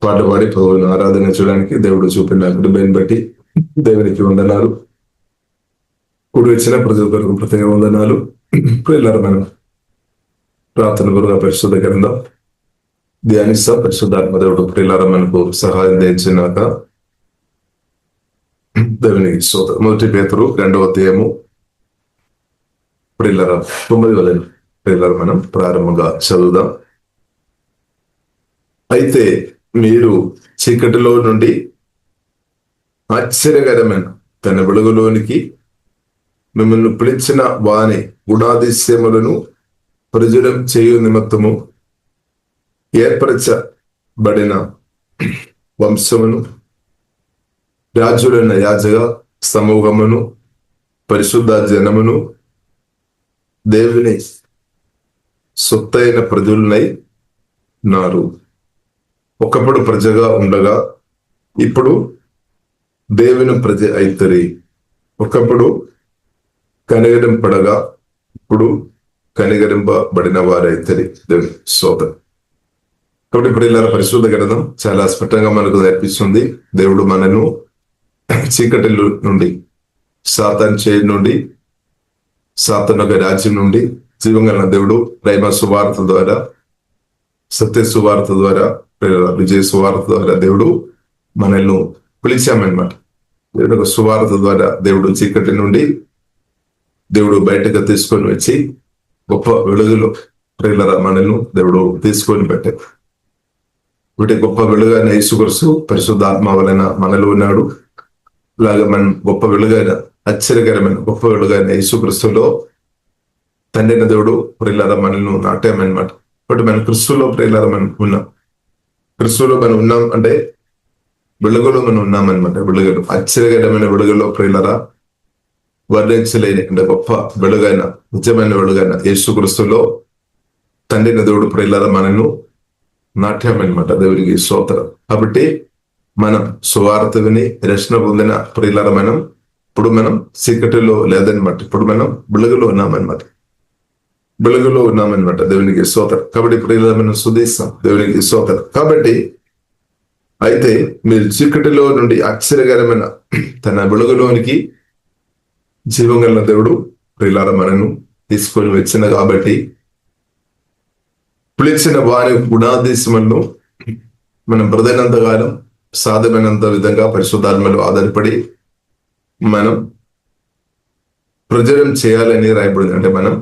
పాట పాడి ప్రభువును ఆరాధన చేయడానికి దేవుడు చూపిన కృపను బట్టి దేవునికి వందనాలు. కూడి వచ్చిన ప్రజల కొరకు ప్రత్యేక వందనాలు. ప్రియులారా, మనం ప్రార్థన గురుగా పరిశుద్ధ గ్రంథం ధ్యానిస్తా. పరిశుద్ధాత్మ దేవుడు ప్రియులారా మనకు సహాయం చేయించినాక దేవునికి స్తోత్రం. 1 పేతురు 2వ అధ్యాయము ప్రియులారా 9 ప్రియులారా మనం ప్రారంభంగా చదువుదాం. అయితే మీరు చీకటిలో నుండి ఆశ్చర్యకరమైన తన వెలుగులోనికి మిమ్మల్ని పిలిచిన వాని గుణాదిశ్యములను ప్రచురం చేయు నిమిత్తము ఏర్పరచబడిన వంశమును, రాజులైన యాజక సమూహమును, పరిశుద్ధ జనమును, దేవుని సొత్తైన ప్రజలునై నారు. ఒకప్పుడు ప్రజగా ఉండగా ఇప్పుడు దేవుని ప్రజ అయితరి. ఒకప్పుడు కనిగరింపడగా ఇప్పుడు కనిగరింపబడిన వారైతరి. దేవుని స్తోత్రం. కాబట్టి ఇప్పుడు ఇలా పరిశుద్ధ గ్రంథం చాలా స్పష్టంగా మనకు నేర్పిస్తుంది. దేవుడు మనను చీకటి నుండి, సాతాను చేయి నుండి, సాతాను రాజ్యం నుండి జీవంగల దేవుడు ప్రేమ సువార్త ద్వారా, సత్య సువార్త ద్వారా, విజయ సువార్త ద్వారా దేవుడు మనల్ని పిలిచామన్నమాట. దేవుడు సువార్త ద్వారా దేవుడు చీకటి నుండి దేవుడు బయటకు తీసుకొని వచ్చి గొప్ప వెలుగులో ప్రియులారా మనల్ని దేవుడు తీసుకొని పెట్టాడు. వీటి గొప్ప వెలుగైన యేసుక్రీస్తు పరిశుద్ధాత్మ వలన మనలో ఉన్నాడు. ఇలాగ మనం గొప్ప వెలుగైన, ఆశ్చర్యకరమైన గొప్ప వెలుగైన యేసుక్రీస్తులో తండ్రిన దేవుడు ప్రియులారా మనల్ని నాటామన్నమాట. కాబట్టి మన క్రీస్తులో ప్రియులారా మనం ఉన్నాం. క్రీస్తులో మనం ఉన్నాం అంటే వెలుగులో మనం ఉన్నామన్నమాట. వెలుగులు, ఆశ్చర్యకరమైన వెలుగులో ప్రియులారా వర్ణించలేని అంటే గొప్ప వెలుగైన, నిజమైన వెలుగైన యేసుక్రీస్తులో తండ్రిన దేవుడు ప్రియులారా మనను నాట్యమన్నమాట. దేవునికి స్తోత్రం. కాబట్టి మనం సువార్త విని రక్షణ పొందిన ప్రియులారా ఇప్పుడు మనం చీకటిలో లేదనమాట. ఇప్పుడు మనం వెలుగులో ఉన్నామన్నమాట. వెలుగులో ఉన్నామన్నమాట. దేవునికి స్తోత్రం. కాబట్టి ప్రియులారా మనం స్తుతిస్తాం. దేవునికి స్తోత్రం. కాబట్టి అయితే మీరు చీకటిలో నుండి ఆశ్చర్యకరమైన తన వెలుగులోనికి జీవంగల దేవుడు ప్రియులారా మనను తీసుకొని వచ్చిన కాబట్టి పిలిచిన వారి గుణాదేశములను మనం బ్రదైనంత కాలం సాధ్యమైనంత విధంగా పరిశుద్ధాత్మలో ఆధారపడి మనం ప్రచురం చేయాలని రాయబడింది. అంటే మనం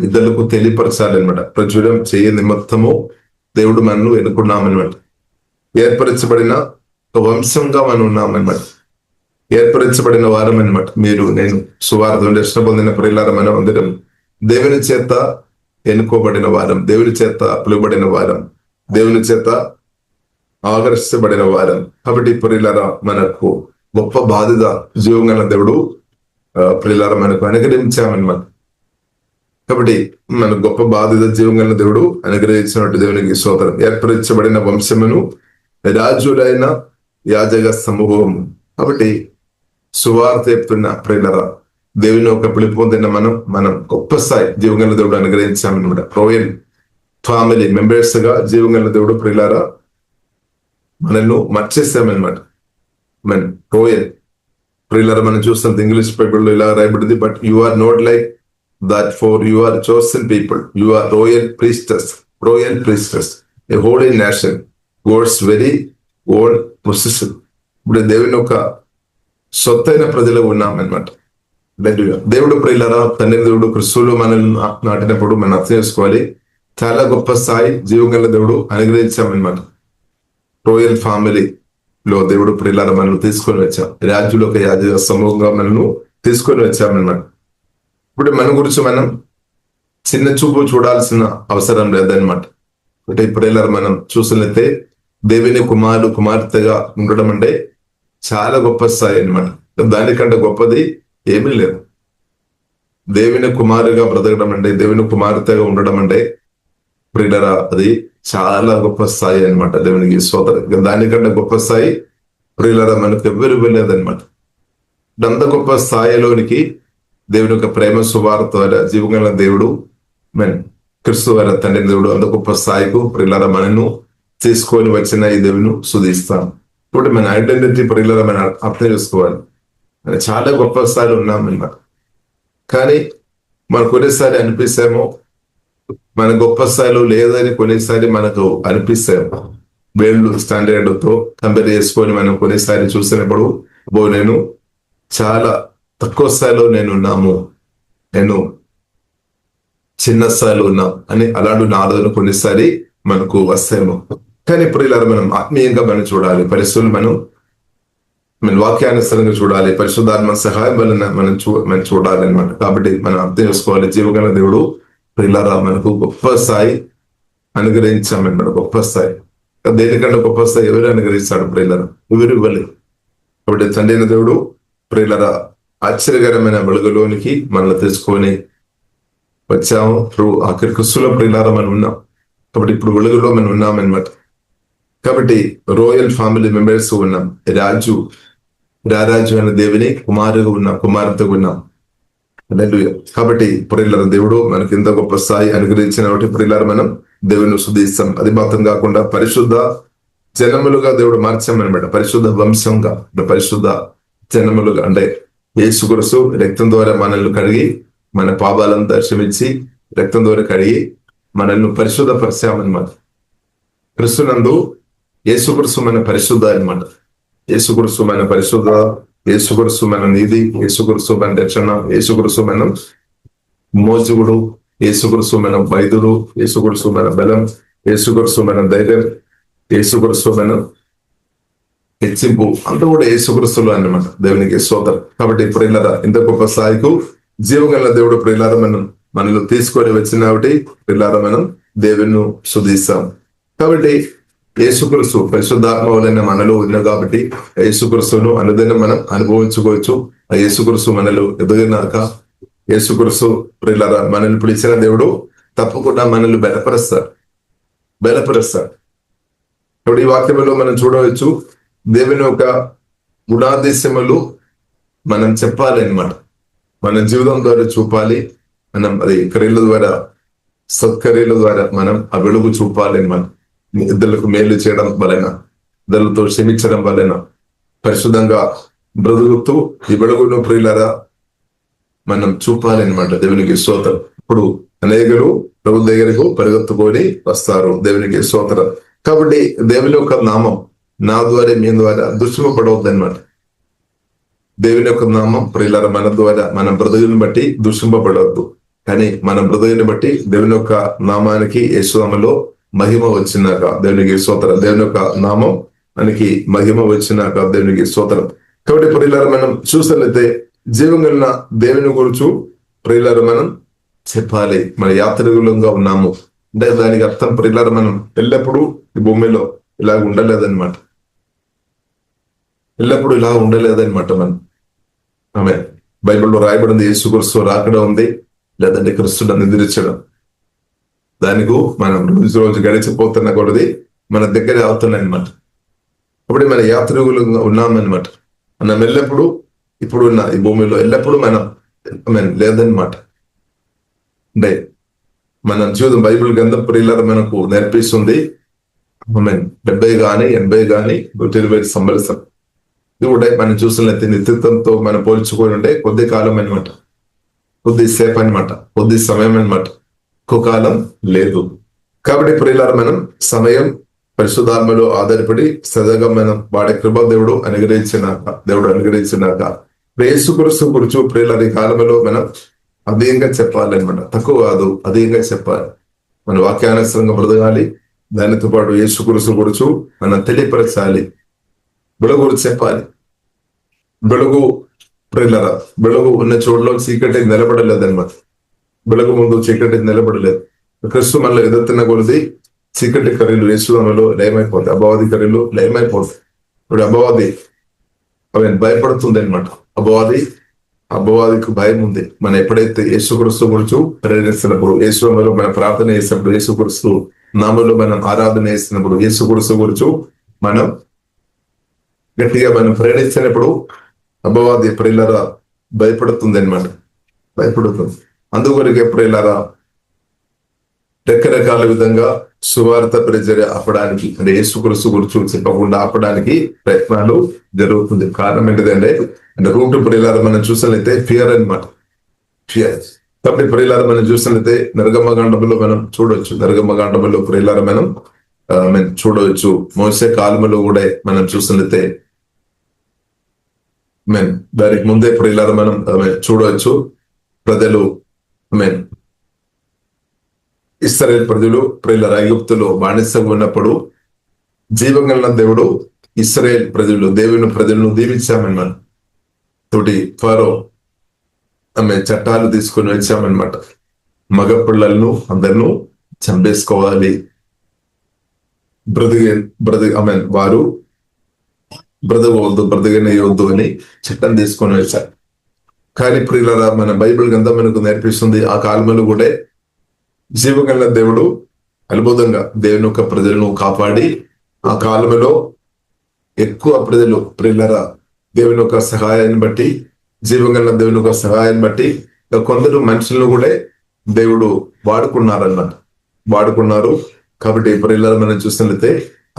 ఇద్దరులకు తెలియపరచాలన్నమాట. ప్రచురం చేయ నిమిత్తము దేవుడు మనను ఎన్నుకున్నామన్నమాట. ఏర్పరచబడిన వంశంగా మనం ఉన్నామన్నమాట. ఏర్పరచబడిన వారం అన్నమాట. మీరు, నేను, సువార్త రక్షణ పొందిన ప్రియులారా మనం అందరం దేవుని చేత ఎన్నుకోబడిన వారం, దేవుని చేత పిలువబడిన వారం, దేవుని చేత ఆకర్షించబడిన వారం. కాబట్టి ప్రియులారా మనకు గొప్ప బాధ్యత జీవంగల దేవుడు ప్రియులారా మనకు అనుగ్రహించామన్నమాట. కాబట్టి మనకు గొప్ప బాధ్యత జీవంగల దేవుడు అనుగ్రహించినట్టు దేవునికి స్తోత్రం. ఏర్పరచబడిన వంశమును, రాజులైన యాజక సమూహము. కాబట్టి సువార్త చెప్తున్న ప్రియులారా దేవుని ఒక పిలుపు పొందిన మనం గొప్ప స్థాయి జీవంగల దేవుడు అనుగ్రహించామన్నమాట. రోయల్ ఫ్యామిలీ మెంబర్స్ గా జీవంగల దేవుడు ప్రియులారా మనల్ని మర్చేసామన్నమాట. మన రోయల్ ప్రియులారా మనం చూస్తున్నది ఇంగ్లీష్ బైబిల్లో ఇలా రాయబడింది. But you are not like that, for you are chosen people, you are royal priests, a holy nation, God's very own possession. ఇప్పుడు దేవుని ఒక సొత్తైన ప్రజలు ఉన్నామన్నమాట. దేవుడు ప్రియులారా తండ్రి దేవుడు క్రీస్తులో మనల్ని నాటినప్పుడు మనం అర్థం చేసుకోవాలి. చాలా గొప్ప స్థాయి జీవంగల దేవుడు అనుగ్రహించామన్నమాట. రోయల్ ఫ్యామిలీలో దేవుడు ప్రియులారా మనల్ని తీసుకొని వచ్చాం. రాజులు ఒక యాజక సమూహంగా మనల్ని తీసుకొని వచ్చామన్నమాట. ఇప్పుడు మన గురించి మనం చిన్న చూపు చూడాల్సిన అవసరం లేదన్నమాట. అంటే ప్రియులారా మనం చూసినట్లయితే దేవుని కుమార్తెగా ఉండడం అంటే చాలా గొప్ప స్థాయి అన్నమాట. దానికంటే గొప్పది ఏమీ లేదు. దేవుని కుమారుగా బ్రతకడం అంటే, దేవుని కుమార్తెగా ఉండడం అంటే ప్రియులారా అది చాలా గొప్ప స్థాయి అన్నమాట. దేవునికి స్తోత్రం. దానికంటే గొప్ప స్థాయి ప్రియులారా మనకు ఎవ్వరు ఇవ్వలేదన్నమాట. అంత గొప్ప స్థాయిలోనికి దేవుని యొక్క ప్రేమ సువార్త ద్వారా జీవంగల దేవుడు క్రీస్తు వారి తండ్రి దేవుడు అంత గొప్ప స్థాయికు ప్రియులారా మనను తీసుకొని వచ్చిన ఈ దేవుని స్తుతిస్తాం. ఇప్పుడు మన ఐడెంటిటీ ప్రియులారా మనం అర్థం చేసుకోవాలి. మనం చాలా గొప్ప స్థాయిలో ఉన్నాం అన్నమాట. కానీ మనకు కొన్నిసారి అనిపిస్తేమో మన గొప్ప స్థాయిలో లేదని కొన్నిసారి మనకు అనిపిస్తాము. వేళ్ళు స్టాండర్డ్తో కంపేర్ చేసుకొని మనం కొన్నిసారి చూసినప్పుడు నేను చాలా తక్కువ స్థాయిలో నేను చిన్న స్థాయిలో ఉన్నా అని అలాంటి ఆలోచన కొన్నిసారి మనకు వస్తాయేమో. కానీ ప్రియులారా మనం ఆత్మీయంగా మనం చూడాలి, పరిస్థితులు మనం వాక్యానుసరంగా చూడాలి, పరిశుద్ధాత్మ సహాయం వలన మనం చూడాలి అనమాట. కాబట్టి మనం అర్థం చేసుకోవాలి, జీవగల దేవుడు ప్రియులారా మనకు గొప్ప స్థాయి అనుగ్రహించామన్నమాట. గొప్ప స్థాయి, దేనికంటే గొప్ప స్థాయి ఎవరు అనుగ్రహిస్తాడు ప్రియులారా? ఎవరు ఇవ్వలేదు. కాబట్టి తండ్రి అయిన దేవుడు ప్రియులారా ఆశ్చర్యకరమైన వెలుగులోనికి మనల్ని తెచ్చుకొని వచ్చాము. ఇప్పుడు ఆఖరి క్రిస్తులో ప్రియులారా మనం ఉన్నాం. కాబట్టి ఇప్పుడు వెలుగులో మనం ఉన్నామన్నమాట. కాబట్టి రోయల్ ఫ్యామిలీ మెంబర్స్ ఉన్నాం. రారాజు అనే దేవుని కుమార్తెగా ఉన్నాం. కాబట్టి ప్రియులారా దేవుడు మనకి ఎంత గొప్ప స్థాయి అనుగ్రహించిన ప్రియులారా మనం దేవుని స్తుతిస్తాం. అది మాత్రం కాకుండా పరిశుద్ధ జనములుగా దేవుడు మార్చామన్నమాట. పరిశుద్ధ వంశంగా, పరిశుద్ధ జనములుగా అంటే యేసుక్రీస్తు రక్తం ద్వారా మనల్ని కడిగి, మన పాపాలంతా క్షమించి రక్తం ద్వారా కడిగి మనల్ని పరిశుద్ధపరిచామన్నమాట. క్రీస్తునందు యేసుక్రీస్తు మన పరిశుద్ధ అన్నమాట. యేసుక్రీస్తు మన పరిశుద్ధ, యేసుక్రీస్తు మన నీతి, యేసుక్రీస్తు మన రక్షణ, యేసుక్రీస్తు మన మోజుగుడు, యేసుక్రీస్తు మన వైద్యుడు, యేసుక్రీస్తు మన బలం, యేసుక్రీస్తు మన ధైర్యం, యేసుక్రీస్తు మన హెచ్చింపు అంతా కూడా యేసుక్రీస్తులు అన్నమాట. దేవునికి స్తోత్రం. కాబట్టి ప్రియులారా ఇంత గొప్ప స్థాయికు జీవగల దేవుడు ప్రియులారా మనలో తీసుకొని వచ్చిన కాబట్టి ప్రియులారా మనం దేవుని స్తుతిస్తాం. కాబట్టి యేసుక్రీస్తు పరిశుద్ధాత్మ వలన మనలో ఉన్న కాబట్టి యేసుక్రీస్తును అనుదినం మనం అనుభవించుకోవచ్చు. ఆ యేసుక్రీస్తు మనలో ఎదిగినాక యేసుక్రీస్తు ప్రియులారా మనల్ని పిలిచిన దేవుడు తప్పకుండా మనల్ని బలపరుస్తాడు. ఇప్పుడు ఈ వాక్యంలో మనం చూడవచ్చు, దేవుని యొక్క గుణాదేశములు మనం చెప్పాలి అన్నమాట. మన జీవితం ద్వారా చూపాలి. మనం అది క్రియల ద్వారా, సత్క్రియల ద్వారా మనం ఆ వెలుగు చూపాలి అన్నమాట. ఇద్దరులకు మేలు చేయడం వలన, ఇద్దరులతో క్షమించడం వలన పరిశుద్ధంగా బ్రతుకుతూ ఈ వెలుగును ప్రియులారా మనం చూపాలి అన్నమాట. దేవునికి స్తోత్రం. ఇప్పుడు అనేకులు ప్రభు దగ్గరకు పరిగెత్తుకొని వస్తారు. దేవునికి స్తోత్రం. కాబట్టి దేవుని యొక్క నామం నా ద్వారా మీ ద్వారా దూషింపబడవద్దు అన్నమాట. దేవుని యొక్క నామం ప్రియులారా మన ద్వారా మన బ్రతుకుని బట్టి దూషింపబడవద్దు. కానీ మన బ్రతుకుని బట్టి దేవుని యొక్క నామానికి యేసునామములో మహిమ వచ్చినాక దేవునికి స్తోత్రం. దేవుని యొక్క నామం మనకి మహిమ వచ్చినాక దేవునికి స్తోత్రం. కాబట్టి ప్రియులారా మనం చూసినట్లయితే జీవం కలిగిన దేవుని గురించి ప్రియులారా మనం చెప్పాలి. మన యాత్రికులంగా ఉన్నాము అంటే దానికి అర్థం ప్రియులారా మనం ఎల్లప్పుడూ ఈ భూమిలో ఇలా ఉండలేదన్నమాట. ఎల్లప్పుడూ ఇలా ఉండలేదన్నమాట. మనం ఆమె బైబిల్లో రాయబడింది యేసుక్రీస్తు రాకడ ఉంది, లేదంటే క్రీస్తుని నిద్రించడం. దానికి మనం రోజు గడిచిపోతున్న కొలది మన దగ్గర అవుతున్నాయి అనమాట. అప్పుడు మన యాత్రికులుగా ఉన్నామన్నమాట. మనం ఎల్లప్పుడూ ఇప్పుడు ఉన్న ఈ భూమిలో ఎల్లప్పుడూ మనం లేదన్నమాట. అంటే మన జీవితం బైబిల్ గ్రంథం ప్రియులారా మనకు నేర్పిస్తుంది. 70 గాని 80 గాని 120 సంవత్సరం ఇది కూడా మనం చూసినట్లయితే నిత్యత్వంతో మనం పోల్చుకొని ఉంటే కొద్ది కాలం అనమాట, కొద్దిసేపు అనమాట, కొద్ది సమయం అనమాట, ఎక్కువ కాలం లేదు. కాబట్టి ప్రియులారా మనం సమయం పరిశుద్ధాత్మలో ఆధారపడి సదాగా మనం వాడే కృప దేవుడు అనుగ్రహించినాక యేసుక్రీస్తు గురించి ప్రియులారా ఈ కాలంలో మనం అధికంగా చెప్పాలన్నమాట. తక్కువ కాదు, అధికంగా చెప్పాలి. మన వాక్యానుసరంగా బ్రతకాలి. దానితో పాటు యేసుక్రీస్తు గురించి మనం తెలియపరచాలి. వెలుగు గురించి చెప్పాలి. వెలుగు ప్రియులారా వెలుగు ఉన్న చోట్ల చీకటి నిలబడలేదన్నమాట. వెలుగు ముందు చీకటి నిలబడలేదు. క్రీస్తు మనలో ఎదుర్కొన్న కొలది చీకటి కర్రీలు యేసునామములో లయమైపోతాయి. అపవాది కర్రీలు లయమైపోతాయి. ఇప్పుడు అపవాది భయపడుతుంది అనమాట. అపవాదికి భయం ఉంది. మనం ఎప్పుడైతే యేసుక్రీస్తు గురించి ప్రేరేపిస్తున్నప్పుడు, యేసునామములో మనం ప్రార్థన చేసినప్పుడు, యేసుక్రీస్తు నామములో మనం ఆరాధన చేసినప్పుడు, యేసుక్రీస్తు గురించి మనం గట్టిగా మనం ప్రేరేపించినప్పుడు అపవాది ప్రియులారా భయపడుతుంది అనమాట. భయపడుతుంది. అందుకొరకు ప్రియులారా రకరకాల విధంగా సువార్త పరిచర్య ఆపడానికి, అంటే యేసుక్రీస్తు గురించి చెప్పకుండా ఆపడానికి ప్రయత్నాలు జరుగుతుంది. కారణం ఏంటిదంటే, అంటే రూట్ ప్రియులారా మనం చూసినట్లయితే ఫియర్ అనమాట. ఫియర్. కాబట్టి ప్రియులారా మనం చూసినట్లయితే నిర్గమకాండములో మనం చూడొచ్చు. నిర్గమకాండములో ప్రియులారా మనం చూడవచ్చు. మోసే కాలములో కూడా మనం చూసినట్లయితే దానికి ముందే ప్రియులారా మనం చూడవచ్చు. ప్రజలు ఇశ్రాయేలు ప్రజలు ప్రియులారా ఐగుప్తులో బానిసగా ఉన్నప్పుడు జీవంగల దేవుడు ఇశ్రాయేలు ప్రజలు దేవుని ప్రజలను దీవించామన్నమాట. తోటి ఫరో చట్టాలు తీసుకొని వచ్చామన్నమాట. మగ పిల్లలను అందరినూ చంపేసుకోవాలి, వారు బ్రతకనేయొద్దు అని చట్టం తీసుకొని వచ్చారు. కానీ ప్రియులారా మన బైబిల్ గ్రంథం మనకు నేర్పిస్తుంది, ఆ కాలంలో కూడా జీవగల దేవుడు అద్భుతంగా దేవుని యొక్క ప్రజలను కాపాడి, ఆ కాలంలో ఎక్కువ ప్రజలు ప్రియులారా దేవుని యొక్క సహాయాన్ని బట్టి, జీవగల దేవుని యొక్క సహాయాన్ని బట్టి కొందరు మనుషులను కూడా దేవుడు వాడుకున్నారు. కాబట్టి ప్రియులారా మనం చూసినట్లయితే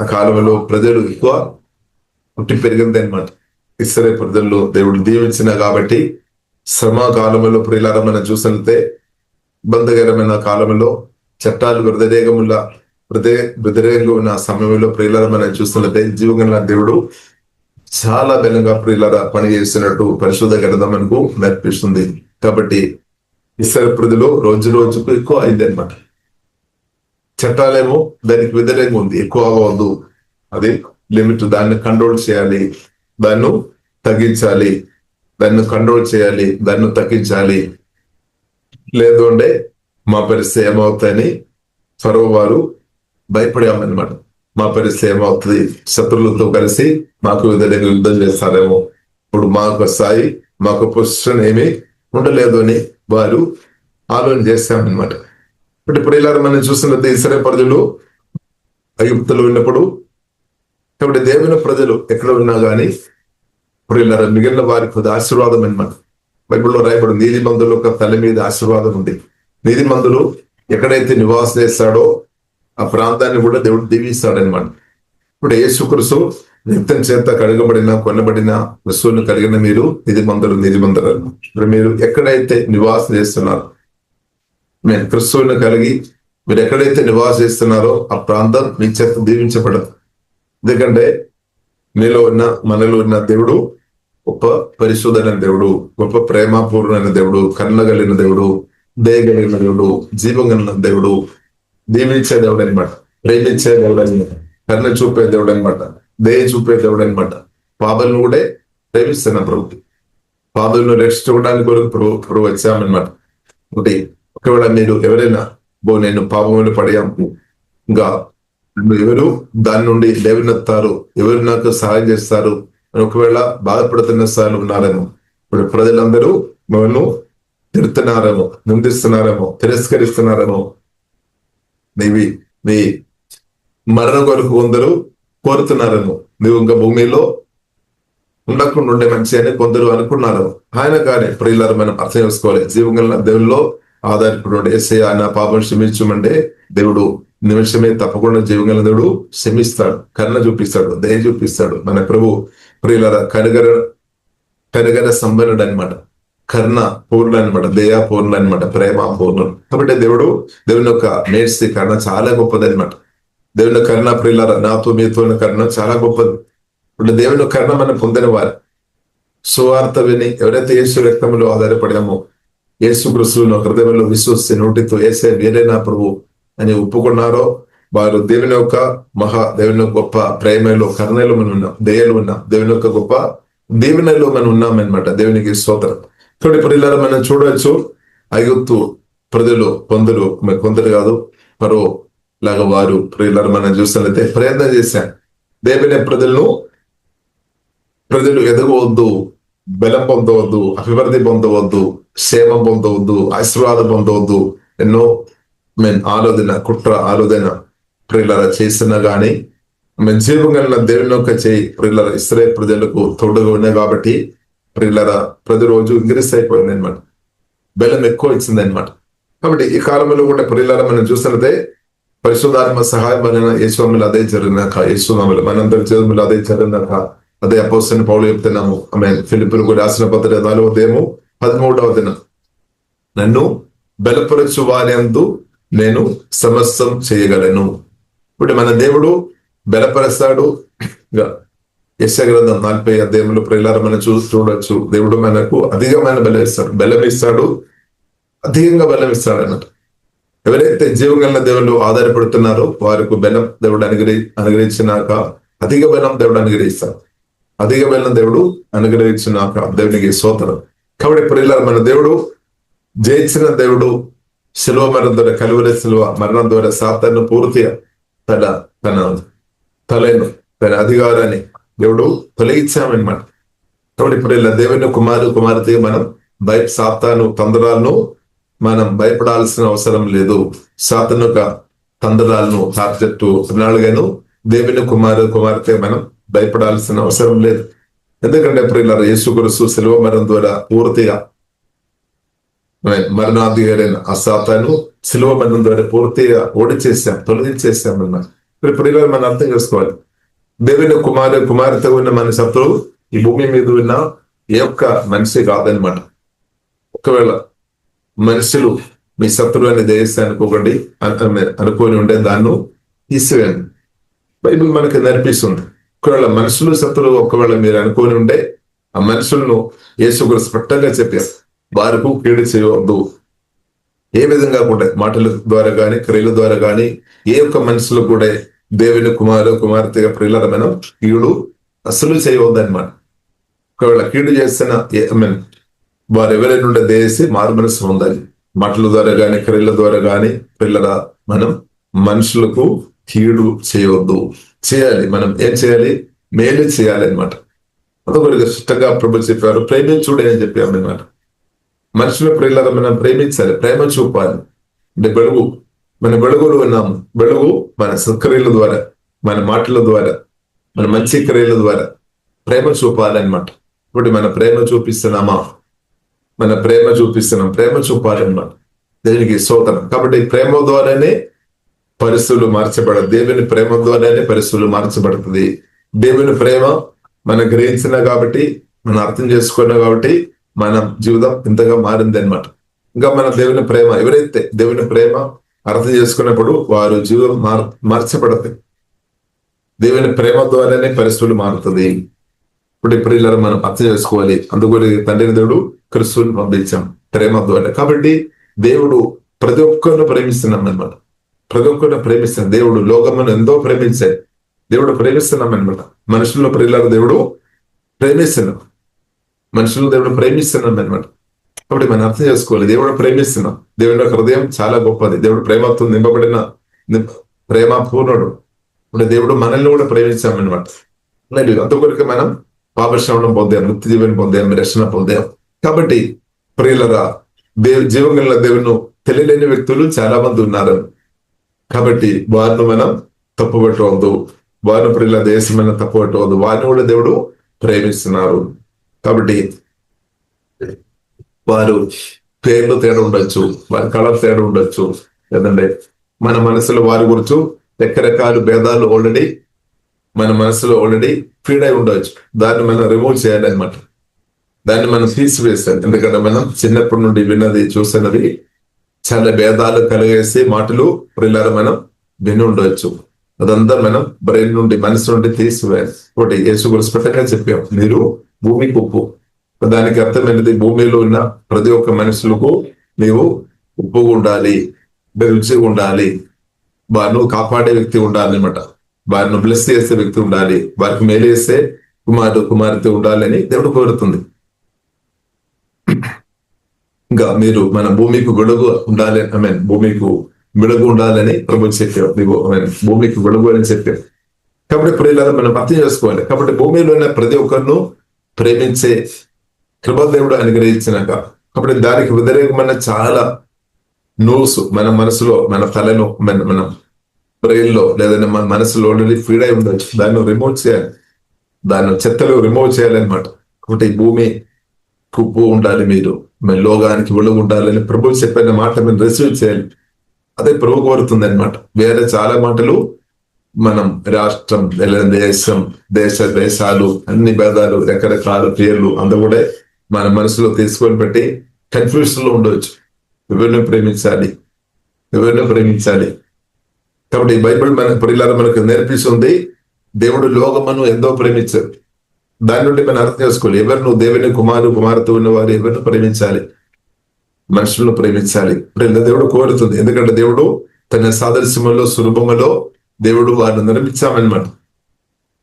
ఆ కాలంలో ప్రజలు ఎక్కువ పుట్టి పెరిగింది అనమాట. ఇశ్రాయేలు ప్రజల్లో దేవుడు దీవించిన కాబట్టి శ్రమ కాలంలో ప్రియులారా మనం చూసినట్లయితే ఇబ్బందికరమైన కాలంలో చట్టాలు వ్యతిరేకంగా ఉన్న సమయంలో ప్రియులారా మనం చూస్తున్నట్టే జీవగల దేవుడు చాలా బలంగా ప్రియులారా పని చేస్తున్నట్టు పరిశుద్ధ గ్రంథం మనకు నేర్పిస్తుంది. కాబట్టి ఇశ్రాయేలు ప్రజలు రోజు రోజుకు ఎక్కువ అయింది అనమాట. చట్టాలేమో దానికి వ్యతిరేకంగా ఉంది, ఎక్కువ అవ్వద్దు, అది లిమిట్, దాన్ని కంట్రోల్ చేయాలి, దాన్ని తగ్గించాలి, దాన్ని కంట్రోల్ చేయాలి, దాన్ని తగ్గించాలి, లేదు అంటే మా పరిస్థితి ఏమవుతాయని ఫరో వారు భయపడామన్నమాట. మా పరిస్థితి ఏమవుతుంది, శత్రువులతో కలిసి మాకు వ్యతిరేకంగా యుద్ధం చేస్తారేమో, ఇప్పుడు మాకు స్థాయి, మాకు పొజిషన్ ఏమీ ఉండలేదు అని వారు ఆలోచన చేస్తామన్నమాట. ఇప్పుడు ఇలా మనం చూస్తున్నది ఇశ్రాయేలు ప్రజలు ఐగుప్తులో ఉన్నప్పుడు, కాబట్టి దేవుని ప్రజలు ఎక్కడ ఉన్నా కానీ ఇప్పుడు ఇలా మిగిలిన వారికి ఆశీర్వాదం అనమాట. బైబిల్లో రాయబడి నీతిమంతుల యొక్క తల మీద ఆశీర్వాదం ఉంది. నీతిమంతులు ఎక్కడైతే నివాసం చేస్తాడో ఆ ప్రాంతాన్ని కూడా దేవుడు దీవిస్తాడనమాట. ఇప్పుడు యేసుక్రీస్తు రక్తం చేత కడగబడిన కొనబడిన వస్తువులను కలిగిన మీరు నీతిమంతులు. ఇప్పుడు మీరు ఎక్కడైతే నివాసం చేస్తున్నారో, మీరు క్రిస్తువుని కలిగి మీరు ఎక్కడైతే నివాసం చేస్తున్నారో ఆ ప్రాంతం మీ చేత దీవించబడదు. ఎందుకంటే మనలో ఉన్న దేవుడు గొప్ప పరిశుద్ధైన దేవుడు, గొప్ప ప్రేమపూర్ణమైన దేవుడు, కరుణగలిగిన దేవుడు, దయగలిగిన దేవుడు, జీవం కలిగిన దేవుడు, దీవించే దేవుడు అనమాట, ప్రేమించే దేవుడు అనమాట, కరుణ చూపే దేవుడు అనమాట, దయ చూపే దేవుడు అనమాట. పాపలను కూడా ప్రేమిస్తున్న ప్రభు, పాపలను రక్షించుకోవడానికి కొరకు ప్రభు వచ్చామన్నమాట. ఒకవేళ మీరు ఎవరైనా నేను పాపములు పడాము, ఇంకా ఎవరు దాని నుండి లేవనెత్తారు, ఎవరు నాకు సహాయం చేస్తారు అని ఒకవేళ బాధపడుతున్న స్థాయిలో ఉన్నారేమో, ఇప్పుడు ప్రజలందరూ మిమ్మల్ని తిడుతున్నారేమో, నిందిస్తున్నారేమో, తిరస్కరిస్తున్నారేమో, నీ మరణ కొరకు కొందరు కోరుతున్నారేమో, నువ్వు ఇంకా భూమిలో ఉండకుండా ఉండే మనిషి అని కొందరు అనుకున్నారు. ఆయన కానీ ప్రియులారా మనం అర్థం చేసుకోవాలి, జీవంగల దేవుల్లో ఆధారపడి యేసయ్యా నా పాపం క్షమించమంటే దేవుడు నిమిషమే తప్పకుండా జీవంగల దేవుడు క్షమిస్తాడు, కరుణ చూపిస్తాడు, దయ చూపిస్తాడు. మన ప్రభు ప్రియులారా కనిగర సంపన్నుడు అనమాట, కరుణ పూర్ణ అనమాట, దయా పూర్ణ అనమాట, ప్రేమ పూర్ణుడు. కాబట్టి దేవుని యొక్క నేర్చి కరుణ చాలా గొప్పది అనమాట. దేవుని కరుణ ప్రియులారా నాతో మీతో కరుణ చాలా గొప్పది. ఇప్పుడు దేవుని కరుణ మనం పొందిన వారు సువార్త విని ఎవరైతే యేసు రక్తంలో ఆధారపడామో, యేసు క్రీస్తును హృదయంలో విశ్వసి నోటితో యేసే వేరే నా ప్రభు అని ఒప్పుకున్నారో వారు దేవుని యొక్క దేవుని యొక్క గొప్ప ప్రేమలో, కరుణలో మనం ఉన్నాం, దయలో ఉన్నాం, దేవుని యొక్క గొప్ప దీవెనలో మనం ఉన్నామన్నమాట. దేవునికి స్తోత్రం. చూడండి ప్రియులారా మనం చూడవచ్చు, ఐగుప్తు ప్రజలు కొందరు కాదు ఫరో లాగా వారు ప్రియులారా మనం చూసినట్లయితే ప్రయత్నం చేశారు. దేవుని ప్రజలు ఎదగవద్దు, బలం పొందవద్దు, అభివృద్ధి పొందవద్దు, క్షేమం పొందవద్దు, ఆశీర్వాదం పొందవద్దు, ఎన్నో కుట్ర ఆలోచన ప్రియులారా చేస్తున్నా గానీ జీవం కలిగిన దేవుని యొక్క చేయి ప్రియులారా ఇశ్రాయేలు ప్రజలకు తోడుగా ఉన్నాయి. కాబట్టి ప్రియులారా ప్రతిరోజు ఇంక్రీస్ అయిపోయింది అనమాట, బలం ఎక్కువ ఇచ్చింది అనమాట. కాబట్టి ఈ కాలంలో కూడా ప్రియులారా మనం చూసినట్టే పరిశుద్ధాత్మ సహాయం వలన యేసునామములో అదే జరిగినాక, యేసునామములో మనందరి జీవితంలో అదే జరిగినాక, అదే అపోస్తలుడైన పౌలు చెప్తున్నాము. ఆమేన్. ఫిలిప్పీయులకు రాసిన పత్రిక 4వ అధ్యాయము 13వ వచనం, నన్ను బలపరచు వారియందు నేను సమస్తం చేయగలను. ఇప్పుడు మన దేవుడు బలపరుస్తాడు. యెషయా గ్రంథం 40 అధ్యాయంలో ప్రియులారా మనం చూడొచ్చు. దేవుడు మనకు అధికమైన బలం ఇస్తాడు, అధికంగా బలం ఇస్తాడు అన్నట్టు. ఎవరైతే జీవం కలిగిన దేవుళ్ళు ఆధారపడుతున్నారో వారికి బలం దేవుడు అనుగ్రహించినాక అధిక బలం దేవుడు అనుగ్రహిస్తాడు. అధిక బలం దేవుడు అనుగ్రహించినాక దేవునికి స్తోత్రం. కాబట్టి ప్రియులారా మన దేవుడు జయించిన దేవుడు. శిలువ మరణం ద్వారా, కలువరి శిలువ మరణం ద్వారా సాతాను పూర్తిగా తన తలను, తన అధికారాన్ని దేవుడు తొలగించామన్నమాట. కాబట్టి ఇప్పుడు ఇలా దేవుని కుమార్తె మనం సాతాను తంత్రాలను మనం భయపడాల్సిన అవసరం లేదు. సాతాను యొక్క తంత్రాలను టార్గెట్ నాలుగాను దేవుని కుమార్తె మనం భయపడాల్సిన అవసరం లేదు. ఎందుకంటే ఇప్పుడు ఇలా యేసుక్రీస్తు శిలువ మరణం ద్వారా పూర్తిగా మరణాధికారైన ఆ సాతాను శిలువ మరణం ద్వారా పూర్తిగా తొలగించేసామన్నమాట. ఇప్పుడు ఇలా మనం అర్థం చేసుకోవాలి. దేవుని కుమార్తె ఉన్న మన శత్రువు ఈ భూమి మీద ఉన్న ఏ ఒక్క మనిషి కాదనమాట. ఒకవేళ మనుషులు మీ శత్రువు అని దయస్తే అనుకోని ఉండే దాన్ని తీసివేయండి. బైబిల్ మనకి నేర్పిస్తుంది. ఒకవేళ మనుషులు శత్రువు ఒకవేళ మీరు అనుకోని ఉంటే ఆ మనుషులను యేసుక్రీస్తు స్పష్టంగా చెప్పారు, వారికి కీడు చేయవద్దు. ఏ విధంగా కూడా మాటల ద్వారా గాని క్రియల ద్వారా గాని ఏ ఒక్క మనుషులు కూడా దేవుని కుమార్తెగా ప్రియులారా మనం కీడు అసలు చేయవద్దు అనమాట. ఒకవేళ కీడు చేసిన వారు ఎవరైనా ఉండే దేశి మారు మనసు పొందాలి. మాటల ద్వారా గాని క్రియల ద్వారా గాని ప్రియులారా మనం మనుషులకు కీడు చేయవద్దు. చేయాలి. మనం ఏం చేయాలి? మేలు చేయాలి అనమాట. అదొకటి స్పష్టంగా ప్రభు చెప్పారు. ప్రేమించుడే అని చెప్పామన్నమాట. మనుషుల ప్రియులారా మనం ప్రేమించాలి, ప్రేమ చూపాలి. అంటే మన వెలుగులో ఉన్నాము. వెలుగు మన సత్క్రియల ద్వారా, మన మాటల ద్వారా, మన మంచి క్రియల ద్వారా ప్రేమ చూపాలన్నమాట. ఇప్పుడు మన ప్రేమ చూపిస్తున్నాం, ప్రేమ చూపాలన్నమాట. దేవునికి స్తోత్రం. కాబట్టి ప్రేమ ద్వారానే పరిస్థితులు మార్చబడదు. దేవుని ప్రేమ ద్వారానే పరిస్థితులు మార్చబడుతుంది. దేవుని ప్రేమ మనం గ్రహించిన కాబట్టి, మనం అర్థం చేసుకున్నాం కాబట్టి మన జీవితం ఇంతగా మారింది అనమాట. ఇంకా మన దేవుని ప్రేమ, ఎవరైతే దేవుని ప్రేమ అర్థం చేసుకున్నప్పుడు వారు జీవితం మార్చబడతాయి. దేవుని ప్రేమ ద్వారానే పరిస్థితులు మారుతుంది. ఇప్పుడు ఇలా మనం అర్థం చేసుకోవాలి. అందుకని తండ్రిని దేవుడు క్రీస్తుని పంపించాం ప్రేమ ద్వారా. కాబట్టి దేవుడు ప్రతి ఒక్కరిని ప్రేమిస్తున్నాం అనమాట. ప్రతి ఒక్కరిని ప్రేమిస్తున్నాం. దేవుడు లోకమును ఎంతో ప్రేమించాడు. దేవుడు ప్రేమిస్తున్నాం అనమాట. మనుషులను ప్రియులారా దేవుడు ప్రేమిస్తున్నాం. దేవుడు ప్రేమిస్తున్నాం అనమాట. కాబట్టి మనం అర్థం చేసుకోవాలి. దేవుడు ప్రేమిస్తున్నాం. దేవుని యొక్క హృదయం చాలా గొప్పది. దేవుడు ప్రేమతో నింపబడిన ప్రేమ పూర్ణుడు. ఇప్పుడు దేవుడు మనల్ని కూడా ప్రేమించామన్నమాట. అంతకొరకు మనం పాపశ్రవణం పొందాం, ముక్తి జీవనం పొందాం, రక్షణ పొందాం. కాబట్టి ప్రియులరా జీవం కలిగిన దేవుని తెలియలేని వ్యక్తులు చాలా మంది ఉన్నారు. కాబట్టి వారిని మనం తప్పుపట్టవద్దు. వారిని ప్రియుల దేశమైన తప్పుపట్టవద్దు. వారిని కూడా దేవుడు ప్రేమిస్తున్నారు. కాబట్టి వారు పేర్లు తేడా ఉండొచ్చు, వారి కళలు తేడా ఉండొచ్చు. లేదంటే మన మనసులో వారి గురించి రకరకాల భేదాలు మన మనసులో ఫీడ్ అయి ఉండవచ్చు. దాన్ని మనం రిమూవ్ చేయాలన్నమాట. దాన్ని మనం తీసివేస్తాం. ఎందుకంటే మనం చిన్నప్పటి నుండి విన్నది చూసినది చాలా భేదాలు కలిగేసి మాటలు ప్రియులారా మనం విని ఉండవచ్చు. అదంతా మనం బ్రెయిన్ నుండి, మనసు నుండి తీసివేయాలి. ఒకటి యేసుక్రీస్తు స్పష్టంగా చెప్పాం, మీరు భూమికి ఉప్పు. దానికి అర్థమైనది భూమిలో ఉన్న ప్రతి ఒక్క మనుషులకు నీవు ఉప్పుగా ఉండాలి, రుచిగా ఉండాలి, వారిని కాపాడే వ్యక్తి ఉండాలి అనమాట. వారిని బ్లెస్ చేసే వ్యక్తి ఉండాలి, వారికి మేలు చేసే కుమార్తె ఉండాలని దేవుడు కోరుతుంది. ఇంకా మీరు మన భూమికి వెలుగు ఉండాలి, భూమికి వెలుగు ఉండాలని ప్రభు చెప్పారు. భూమికి వెలుగు అని చెప్పారు. కాబట్టి ఇప్పుడు ఇలా మనం అర్థం చేసుకోవాలి. కాబట్టి భూమిలో ఉన్న ప్రతి ఒక్కరిను ప్రేమించే కృపాదేవుడు అనుగ్రహించినాక, కాబట్టి దానికి వ్యతిరేకమైన చాలా న్యూస్ మన మనసులో, మన తలలో, మన బ్రెయిన్లో లేదంటే మన మనసులో ఫీడ్ అయి ఉండొచ్చు. దాన్ని రిమూవ్ చేయాలి. దాన్ని చెత్తలో రిమూవ్ చేయాలన్నమాట. కాబట్టి భూమి ఉప్పు ఉండాలి, మీరు లోకానికి వెలుగు ఉండాలని ప్రభు చెప్పిన మాట మీరు రిసీవ్ చేయాలి. అదే ప్రభు కోరుతుంది అనమాట. వేరే చాలా మాటలు మనం రాష్ట్రం, దేశం, దేశాలు, అన్ని భేదాలు, రకరకాల పేర్లు అందు కూడా మన మనసులో తీసుకొని పెట్టి కన్ఫ్యూజన్ లో ఉండవచ్చు. ఎవరిని ప్రేమించాలి, ఎవరిని ప్రేమించాలి. కాబట్టి బైబిల్ మన ప్రియులారా మనకు నేర్పిస్తుంది, దేవుడు లోకమును ఎంతో ప్రేమించారు. దాని నుండి మనం అర్థం చేసుకోవాలి, ఎవరు నువ్వు దేవుని కుమార్తె ఉన్నవారు ఎవరిని ప్రేమించాలి, మనుషులను ప్రేమించాలి. దేవుడు కోరుతుంది, ఎందుకంటే దేవుడు తన సాదృశ్యములో సులభములో దేవుడు వారిని నిర్మించామన్నమాట.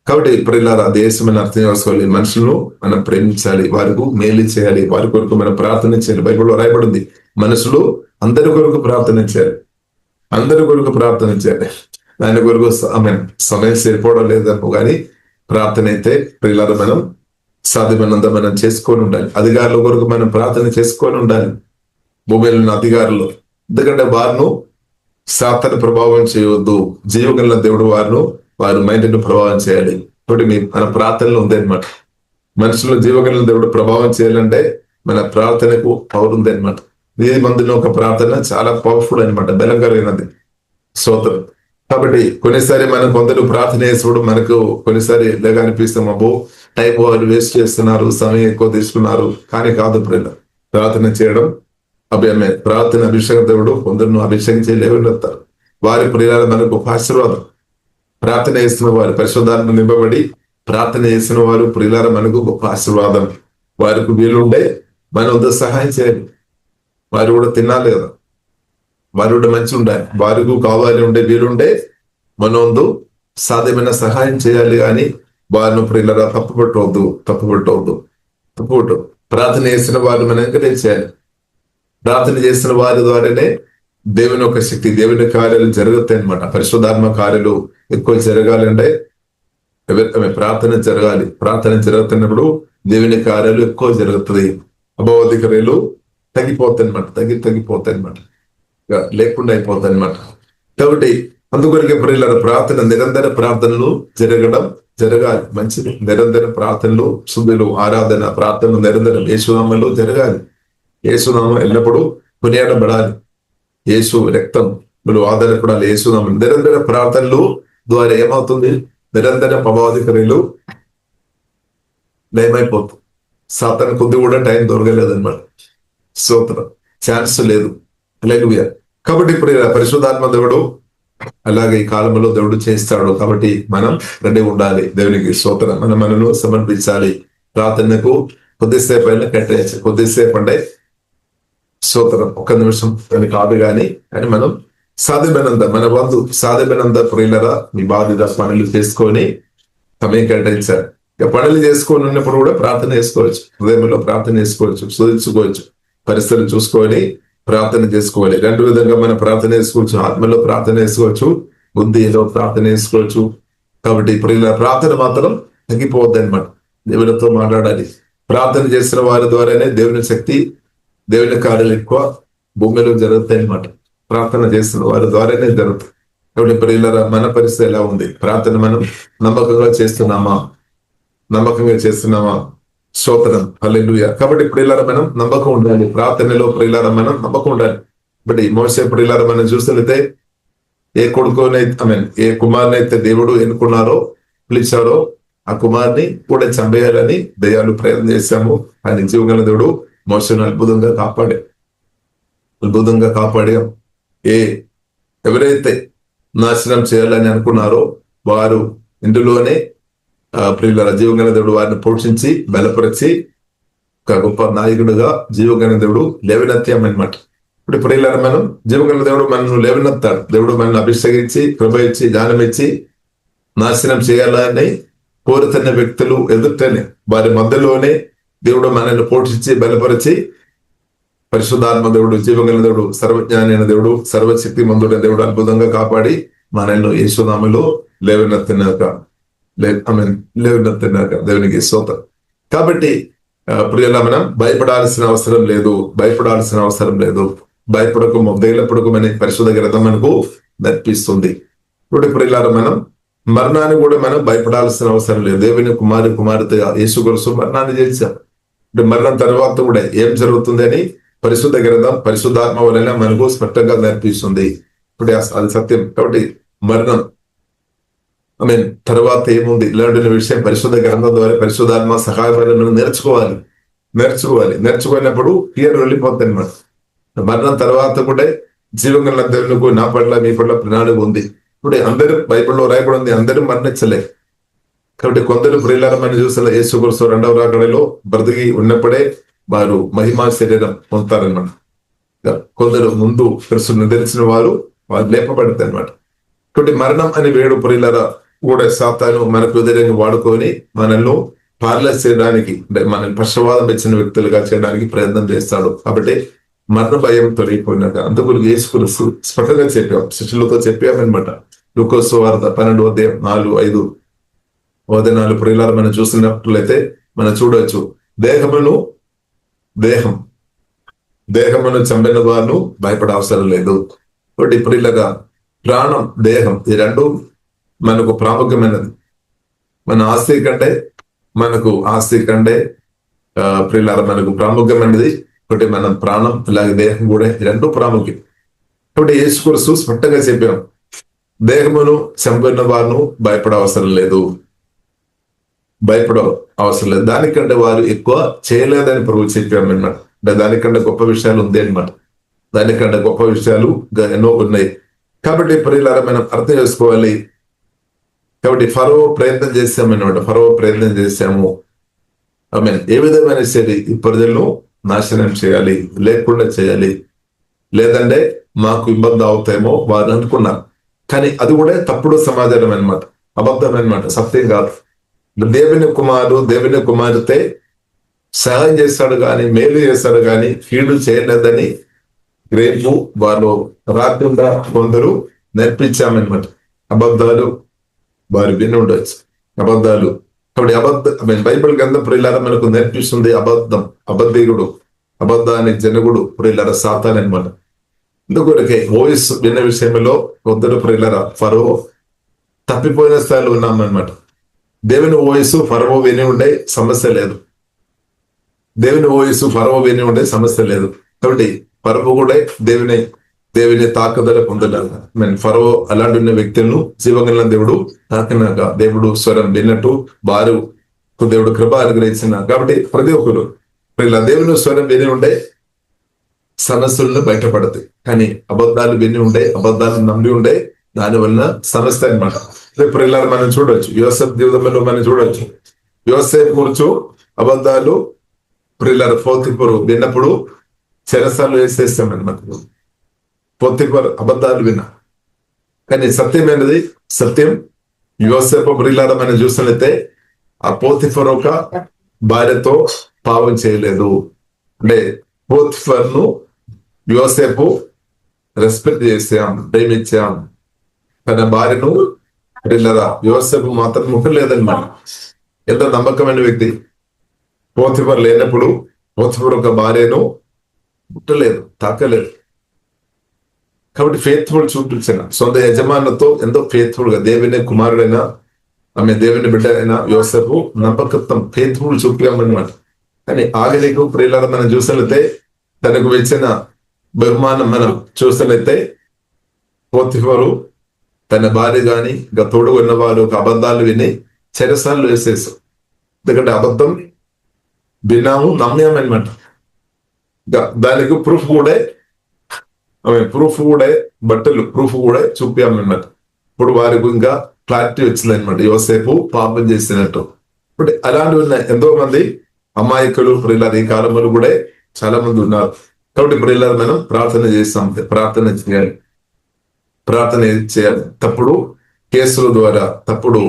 కాబట్టి ప్రియులారా దేశమని అర్థం చేసుకోవాలి, మనుషులను మనం ప్రేమించాలి, వారికి మేలు చేయాలి, వారి కొరకు మనం ప్రార్థన చేయాలి. బైబిల్లో రాయబడింది, మనుషులు అందరి కొరకు ప్రార్థన చేయాలి, అందరి కొరకు ప్రార్థన చేయాలి. దాని కొరకు సమయం సరిపోవడం లేదనుకో కానీ ప్రార్థన అయితే ప్రియులారా మనం సాధ్యమైనంత మనం చేసుకొని ఉండాలి. అధికారుల కొరకు మనం ప్రార్థన చేసుకొని ఉండాలి, భూమిలో ఉన్న అధికారులు. ఎందుకంటే వారిను సాతాను ప్రభావం చేయవద్దు, జీవగల దేవుడు వారి మైండ్ను ప్రభావం చేయాలి. కాబట్టి మన ప్రార్థనలో ఉంది అనమాట. మనుషులు జీవగల దేవుడు ప్రభావం చేయాలంటే మన ప్రార్థనకు పవర్ ఉంది అనమాట. ఈ మందులో ఒక ప్రార్థన చాలా పవర్ఫుల్ అనమాట, బలం కలిగినది. స్తోత్రం. కాబట్టి కొన్నిసారి మనం కొందరు ప్రార్థన చేసినప్పుడు మనకు కొన్నిసారి ఇలాగా అనిపిస్తాం, అబ్బో టైం వాళ్ళు వేస్ట్ చేస్తున్నారు, సమయం ఎక్కువ తీసుకున్నారు. కానీ కాదు ప్రియుల, ప్రార్థన చేయడం అభ్యమే. ప్రార్థన అభిషేక దేవుడు కొందరు అభిషేకించే లేవనెత్తారు. వారి ప్రియుల మనకు ఒక ఆశీర్వాదం. ప్రార్థన చేస్తున్న వారు పరిశుద్ధాత్మ నింపబడి ప్రార్థన చేసిన వారు ప్రియులార మనకు గొప్ప ఆశీర్వాదం. వారికి వీలుండే మన వద్ద సహాయం చేయాలి. వారు కూడా తినాలి కదా, వారు కూడా మంచి ఉండాలి, వారికి కావాలి ఉండే వీలుండే మన వందు సాధ్యమైన సహాయం చేయాలి. కానీ వారిని ప్రియులారా తప్పుపట్టవద్దు. ప్రార్థన చేసిన వారు మనం ఎంకరేజ్ చేయాలి. ప్రార్థన చేసిన వారి ద్వారానే దేవుని యొక్క శక్తి, దేవుని కార్యాలు జరుగుతాయి అనమాట. పరిశుద్ధాత్మ కార్యాలు ఎక్కువ జరగాలంటే ప్రార్థన జరగాలి. ప్రార్థన జరుగుతున్నప్పుడు దేవుని కార్యాలు ఎక్కువ జరుగుతుంది. అభావధికారులు తగ్గిపోతాయి అనమాట, తగ్గిపోతాయి అనమాట, లేకుండా అయిపోతాయి అనమాట. కాబట్టి అందుకొరకే ప్రియులారా ప్రార్థన, నిరంతర ప్రార్థనలు జరగాలి. మంచిది. నిరంతర ప్రార్థనలు, శుద్ధులు, ఆరాధన, ప్రార్థనలు నిరంతరం యేసునామంలో జరగాలి. యేసునామం ఎల్లప్పుడూ కొనియాడబడాలి. యేసు రక్తం ఆధారపడాలి. యేసునామం నిరంతర ప్రార్థనలు ద్వారా ఏమవుతుంది, నిరంతర ప్రభావికరులు నయమైపోతుంది. సాతాను కొద్ది కూడా టైం దొరకలేదన్నమాట. స్తోత్రం. ఛాన్స్ లేదు. హల్లెలూయా. కాబట్టి ఇప్పుడు పరిశుద్ధాత్మ దేవుడు అలాగే ఈ కాలంలో దేవుడు చేస్తాడు. కాబట్టి మనం రెడీ ఉండాలి. దేవునికి స్తోత్రం. మనను సమర్పించాలి. ప్రార్థనకు కొద్దిసేపు అయినా కట్టేయచ్చు. కొద్దిసేపు అంటే స్తోత్రం, 1 నిమిషం అని కాదు కానీ మనం సాధ్యమైనంత మన వంతు సాధ్యమైనంత ప్రియులరా మీ బాధ్యత పనులు చేసుకొని సమయం కేటాయించారు. ఇక పనులు చేసుకొని ఉన్నప్పుడు కూడా ప్రార్థన చేసుకోవచ్చు. హృదయంలో ప్రార్థన చేసుకోవచ్చు, శోధించుకోవచ్చు, పరిస్థితులు చూసుకొని ప్రార్థన చేసుకోవాలి. 2 విధంగా మనం ప్రార్థన చేసుకోవచ్చు. ఆత్మలో ప్రార్థన చేసుకోవచ్చు, బుద్ధిలో ప్రార్థన చేసుకోవచ్చు. కాబట్టి ప్రియుల ప్రార్థన మాత్రం తగ్గిపోవద్దు అనమాట. దేవునితో మాట్లాడాలి. ప్రార్థన చేసిన వారి ద్వారానే దేవుని శక్తి, దేవుని కార్యాలు ఎక్కువ భూమిలో జరుగుతాయి అన్నమాట. ప్రార్థన చేస్తున్న వారి ద్వారానే జరుగుతాయి. కాబట్టి ప్రియులారా మన పరిస్థితి ఎలా ఉంది? ప్రార్థన మనం నమ్మకంగా చేస్తున్నామా? స్తోత్రం. హల్లెలూయా. కాబట్టి ప్రియులారా మనం నమ్మకం ఉండాలి. ప్రార్థనలో ప్రియులారా మనం నమ్మకం ఉండాలి. బట్ మోసే ప్రియులారా మనం చూస్తున్నట్లయితే ఏ కుమారునైతే దేవుడు ఎన్నుకున్నారో, పిలిచారో ఆ కుమార్ని కూడా చంపేయాలని దయ్యాలు ప్రయత్నం చేశాము. ఆయన జీవగల దేవుడు మోసను అద్భుతంగా కాపాడే ఎవరైతే నాశనం చేయాలని అనుకున్నారో వారు ఇందులోనే ప్రియుల జీవగల దేవుడు వారిని పోషించి బలపరిచి ఒక గొప్ప నాయకుడుగా జీవగల దేవుడు లేవనెత్తాం అన్నమాట. ఇప్పుడు ప్రియుల మనం జీవగల దేవుడు మనను లేవనెత్తాడు. దేవుడు మనల్ని అభిషేకించి, కృప ఇచ్చి, జ్ఞానం ఇచ్చి నాశనం చేయాలని కోరుతున్న వ్యక్తులు ఎదుటనే వారి మధ్యలోనే దేవుడు మనల్ని పోషించి బలపరిచి, పరిశుద్ధాత్మ దేవుడు, జీవగల దేవుడు, సర్వజ్ఞాని అయిన దేవుడు, సర్వశక్తి మందుడైన దేవుడు అద్భుతంగా కాపాడి మనల్ని యేసునామములో లేవనెత్తినాక దేవునికి స్తోత్రం. కాబట్టి ప్రియుల మనం భయపడాల్సిన అవసరం లేదు. భయపడకు మొదలపడకు అనే పరిశుద్ధ గ్రంథం మనకు నేర్పిస్తుంది. ఇప్పుడు ప్రియులారా మనం మరణాన్ని కూడా మనం భయపడాల్సిన అవసరం లేదు. దేవుని కుమార్తె యేసు కోసం మరణాన్ని చేశాం. మరణం తర్వాత కూడా ఏం జరుగుతుంది అని పరిశుద్ధ గ్రంథం పరిశుద్ధాత్మ వలన మనకు స్పష్టంగా నేర్పిస్తుంది. ఇప్పుడు అది సత్యం. కాబట్టి మరణం తర్వాత ఏముంది ఇలాంటి విషయం పరిశుద్ధ గ్రంథం ద్వారా పరిశుద్ధాత్మ సహాయపడను నేర్చుకున్నప్పుడు క్లియర్ వెళ్ళిపోతుంది అనమాట. మరణం తర్వాత కూడా జీవం గల దేవునికి నా పట్ల మీ పట్ల ప్రణాళిక ఉంది. ఇప్పుడు అందరూ బైబిల్లో రాయబడి ఉంది, అందరూ మరణించలే. కాబట్టి కొందరు ప్రియులారమని చూసిన యేసుక్రీస్తు రెండవ రాకడలో బ్రతికి ఉన్నప్పుడే వారు మహిమా శరీరం పొందుతారనమాట. కొందరు ముందు క్రీస్తు నిద్రించిన వారు లేపబడతారు అనమాట. కాబట్టి మరణం అని వేడు ప్రియులారా కూడా సాతాను మనకు వ్యతిరేకంగా వాడుకొని మనల్ని పార్లెస్ చేయడానికి, అంటే మనల్ని పక్షవాదం ఇచ్చిన వ్యక్తులుగా చేయడానికి ప్రయత్నం చేస్తాడు. కాబట్టి మరణ భయం తొలగిపోయినాక అందుకు యేసుక్రీస్తు స్పష్టంగా చెప్పాం, శిష్యులతో చెప్పామన్నమాట. లూకా సువార్త 12:4-5 వదనాలు ప్రియులారా మనం చూసినట్లయితే మనం చూడవచ్చు, దేహమును చంపిన వారు భయపడ అవసరం లేదు. ఒకటి ప్రియులగా ప్రాణం, దేహం ఈ రెండు మనకు ప్రాముఖ్యమైనది. మన ఆస్తి కంటే ప్రియులారా మనకు ప్రాముఖ్యమైనది ఒకటి మన ప్రాణం, అలాగే దేహం కూడా రెండు ప్రాముఖ్యం. కాబట్టి యేసుక్రీస్తు స్పష్టంగా చెప్పాం, దేహమును చంపిన వారు భయపడ అవసరం లేదు. దానికంటే వారు ఎక్కువ చేయలేదని ప్రభు చెప్పామన్నమాట. అంటే దానికంటే గొప్ప విషయాలు ఉంది అనమాట. దానికంటే గొప్ప విషయాలు ఎన్నో ఉన్నాయి. కాబట్టి ప్రియులారా మనం అర్థం చేసుకోవాలి. కాబట్టి ఫరో ప్రయత్నం చేశాము. ఏ విధమైన సరే ఈ ప్రజలను నాశనం చేయాలి, లేకుండా చేయాలి, లేదంటే మాకు ఇబ్బంది అవుతాయేమో వారు అనుకున్నారు. కానీ అది కూడా తప్పుడు సమాచారం అనమాట, అబద్ధం అనమాట, సత్యం కాదు. దేవుని కుమార్తె సహాయం చేస్తాడు కానీ, మేలు చేస్తాడు కానీ కీడు చేయలేదని రేపు వారు రాకుండా కొందరు నేర్పించామన్నమాట. అబద్ధాలు వారు విని ఉండొచ్చు, అబద్ధాలు. కాబట్టి బైబిల్ గ్రంథం ప్రియులారా మనకు నేర్పిస్తుంది అబద్ధీయుడు, అబద్ధానికి జనకుడు ప్రియులారా సాతాన్ అనమాట. అందుకొరకే వాయిస్ విన్న విషయంలో కొందరు ప్రియులారా ఫరో తప్పిపోయిన స్థాయిలో ఉన్నామన్నమాట. దేవుని వాయిస్ ఫరో విని ఉండే సమస్య లేదు. కాబట్టి ఫరో కూడా దేవుని తాకదల పొందడాలి. ఫరో అలాంటి ఉన్న వ్యక్తులను జీవగల దేవుడు తాకినాక దేవుడు స్వరం విన్నట్టు వారు దేవుడు కృప అనుగ్రహించిన. కాబట్టి ప్రతి ఒక్కరు ఇలా దేవుని స్వరం విని ఉండే సమస్యలను బయటపడతాయి. కానీ అబద్ధాలు విని ఉండే, అబద్ధాలు నమ్మి ఉండే, దాని వలన సమస్య అనమాట. ఇప్పుడు ఇలా మనం చూడొచ్చు, యోసేపు జీవితంలో మనం చూడొచ్చు. యోసేపు కూర్చు అబద్ధాలు ప్రిల్లర్ పోతిఫరు విన్నప్పుడు చెరసాలు వేసేస్తామన్నమాట. పోతిఫర్ అబద్ధాలు విన్నా, కానీ సత్యమైనది సత్యం. యోసేపు ప్రిల్లర్ మనం చూసినట్లయితే ఆ పోతిఫర్ ఒక భార్యతో పాపం చేయలేదు. అంటే పోతిఫర్ ను యోసేపు రెస్పెక్ట్ చేసాం, ప్రేమించాం. తన భార్యను ప్రిల్లరా యోసేపు మాత్రం ముట్టలేదన్నమాట. ఎంత నమ్మకమైన వ్యక్తి. పోతిఫర్ లేనప్పుడు పోతిఫర్ ఒక భార్యను ముట్టలేదు, తాకలేదు. కాబట్టి ఫెయిత్ఫుల్ చూపించిన సొంత యజమానులతో ఎంతో ఫెయిత్ఫుల్ గా దేవుని కుమారుడైన దేవుని బిడ్డ అయిన యోసేపు నమ్మకత్వం ఫెయిత్ఫుల్ చూపామన్నమాట. కానీ ఆగలికు ప్రియులారా మనం చూసినట్లయితే తనకు ఇచ్చిన బహుమానం మనం చూసినట్లయితే పోతిఫరు తన భార్య గాని ఇంకా తోడు ఉన్నవారు ఒక అబద్ధాలు విని చెరసాలు వేసేసారు. ఎందుకంటే అబద్ధం విన్నాము, నమ్మామన్నమాట. దానికి ప్రూఫ్ కూడా చూపామన్నమాట. ఇప్పుడు వారికి ఇంకా క్లారిటీ వచ్చింది అనమాట, యోసేపు పాపం చేసినట్టు. ఇప్పుడు అలాంటి ఉన్న ఎంతో మంది అమాయకులు ప్రియులారు ఈ కాలంలో కూడా చాలా మంది ఉన్నారు. కాబట్టి ప్రియులారు మనం ప్రార్థన చేయాలి. తప్పుడు కేసుల ద్వారా తప్పుడు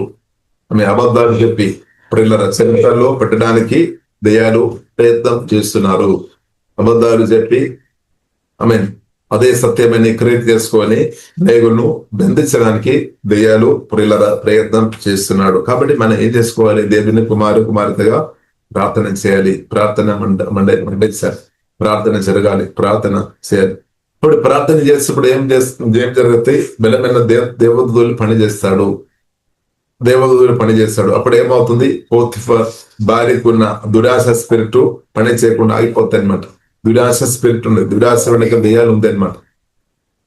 అబద్ధాలు చెప్పి ప్రియులార చరిత్రలో పెట్టడానికి దయ్యాలు ప్రయత్నం చేస్తున్నారు. అబద్ధాలు చెప్పి అదే సత్యమని క్రియేట్ చేసుకొని దేవులను బంధించడానికి దయ్యాలు ప్రియులార ప్రయత్నం చేస్తున్నాడు. కాబట్టి మనం ఏం చేసుకోవాలి? దేవుని కుమార్తెగా ప్రార్థన చేయాలి. ప్రార్థన జరగాలి, ప్రార్థన చేయాలి. ఇప్పుడు ప్రార్థన చేసేప్పుడు ఏం జరుగుతాయి? బలమైన దేవదూతలు పనిచేస్తాడు. అప్పుడు ఏమవుతుంది? పోతిఫర్ భార్యకు ఉన్న దురాశ స్పిరిట్ పని చేయకుండా ఆగిపోతాయి అనమాట. దురాశ స్పిరిట్ ఉంది, దురాశ వెనక దెయ్యాలు ఉంది అనమాట.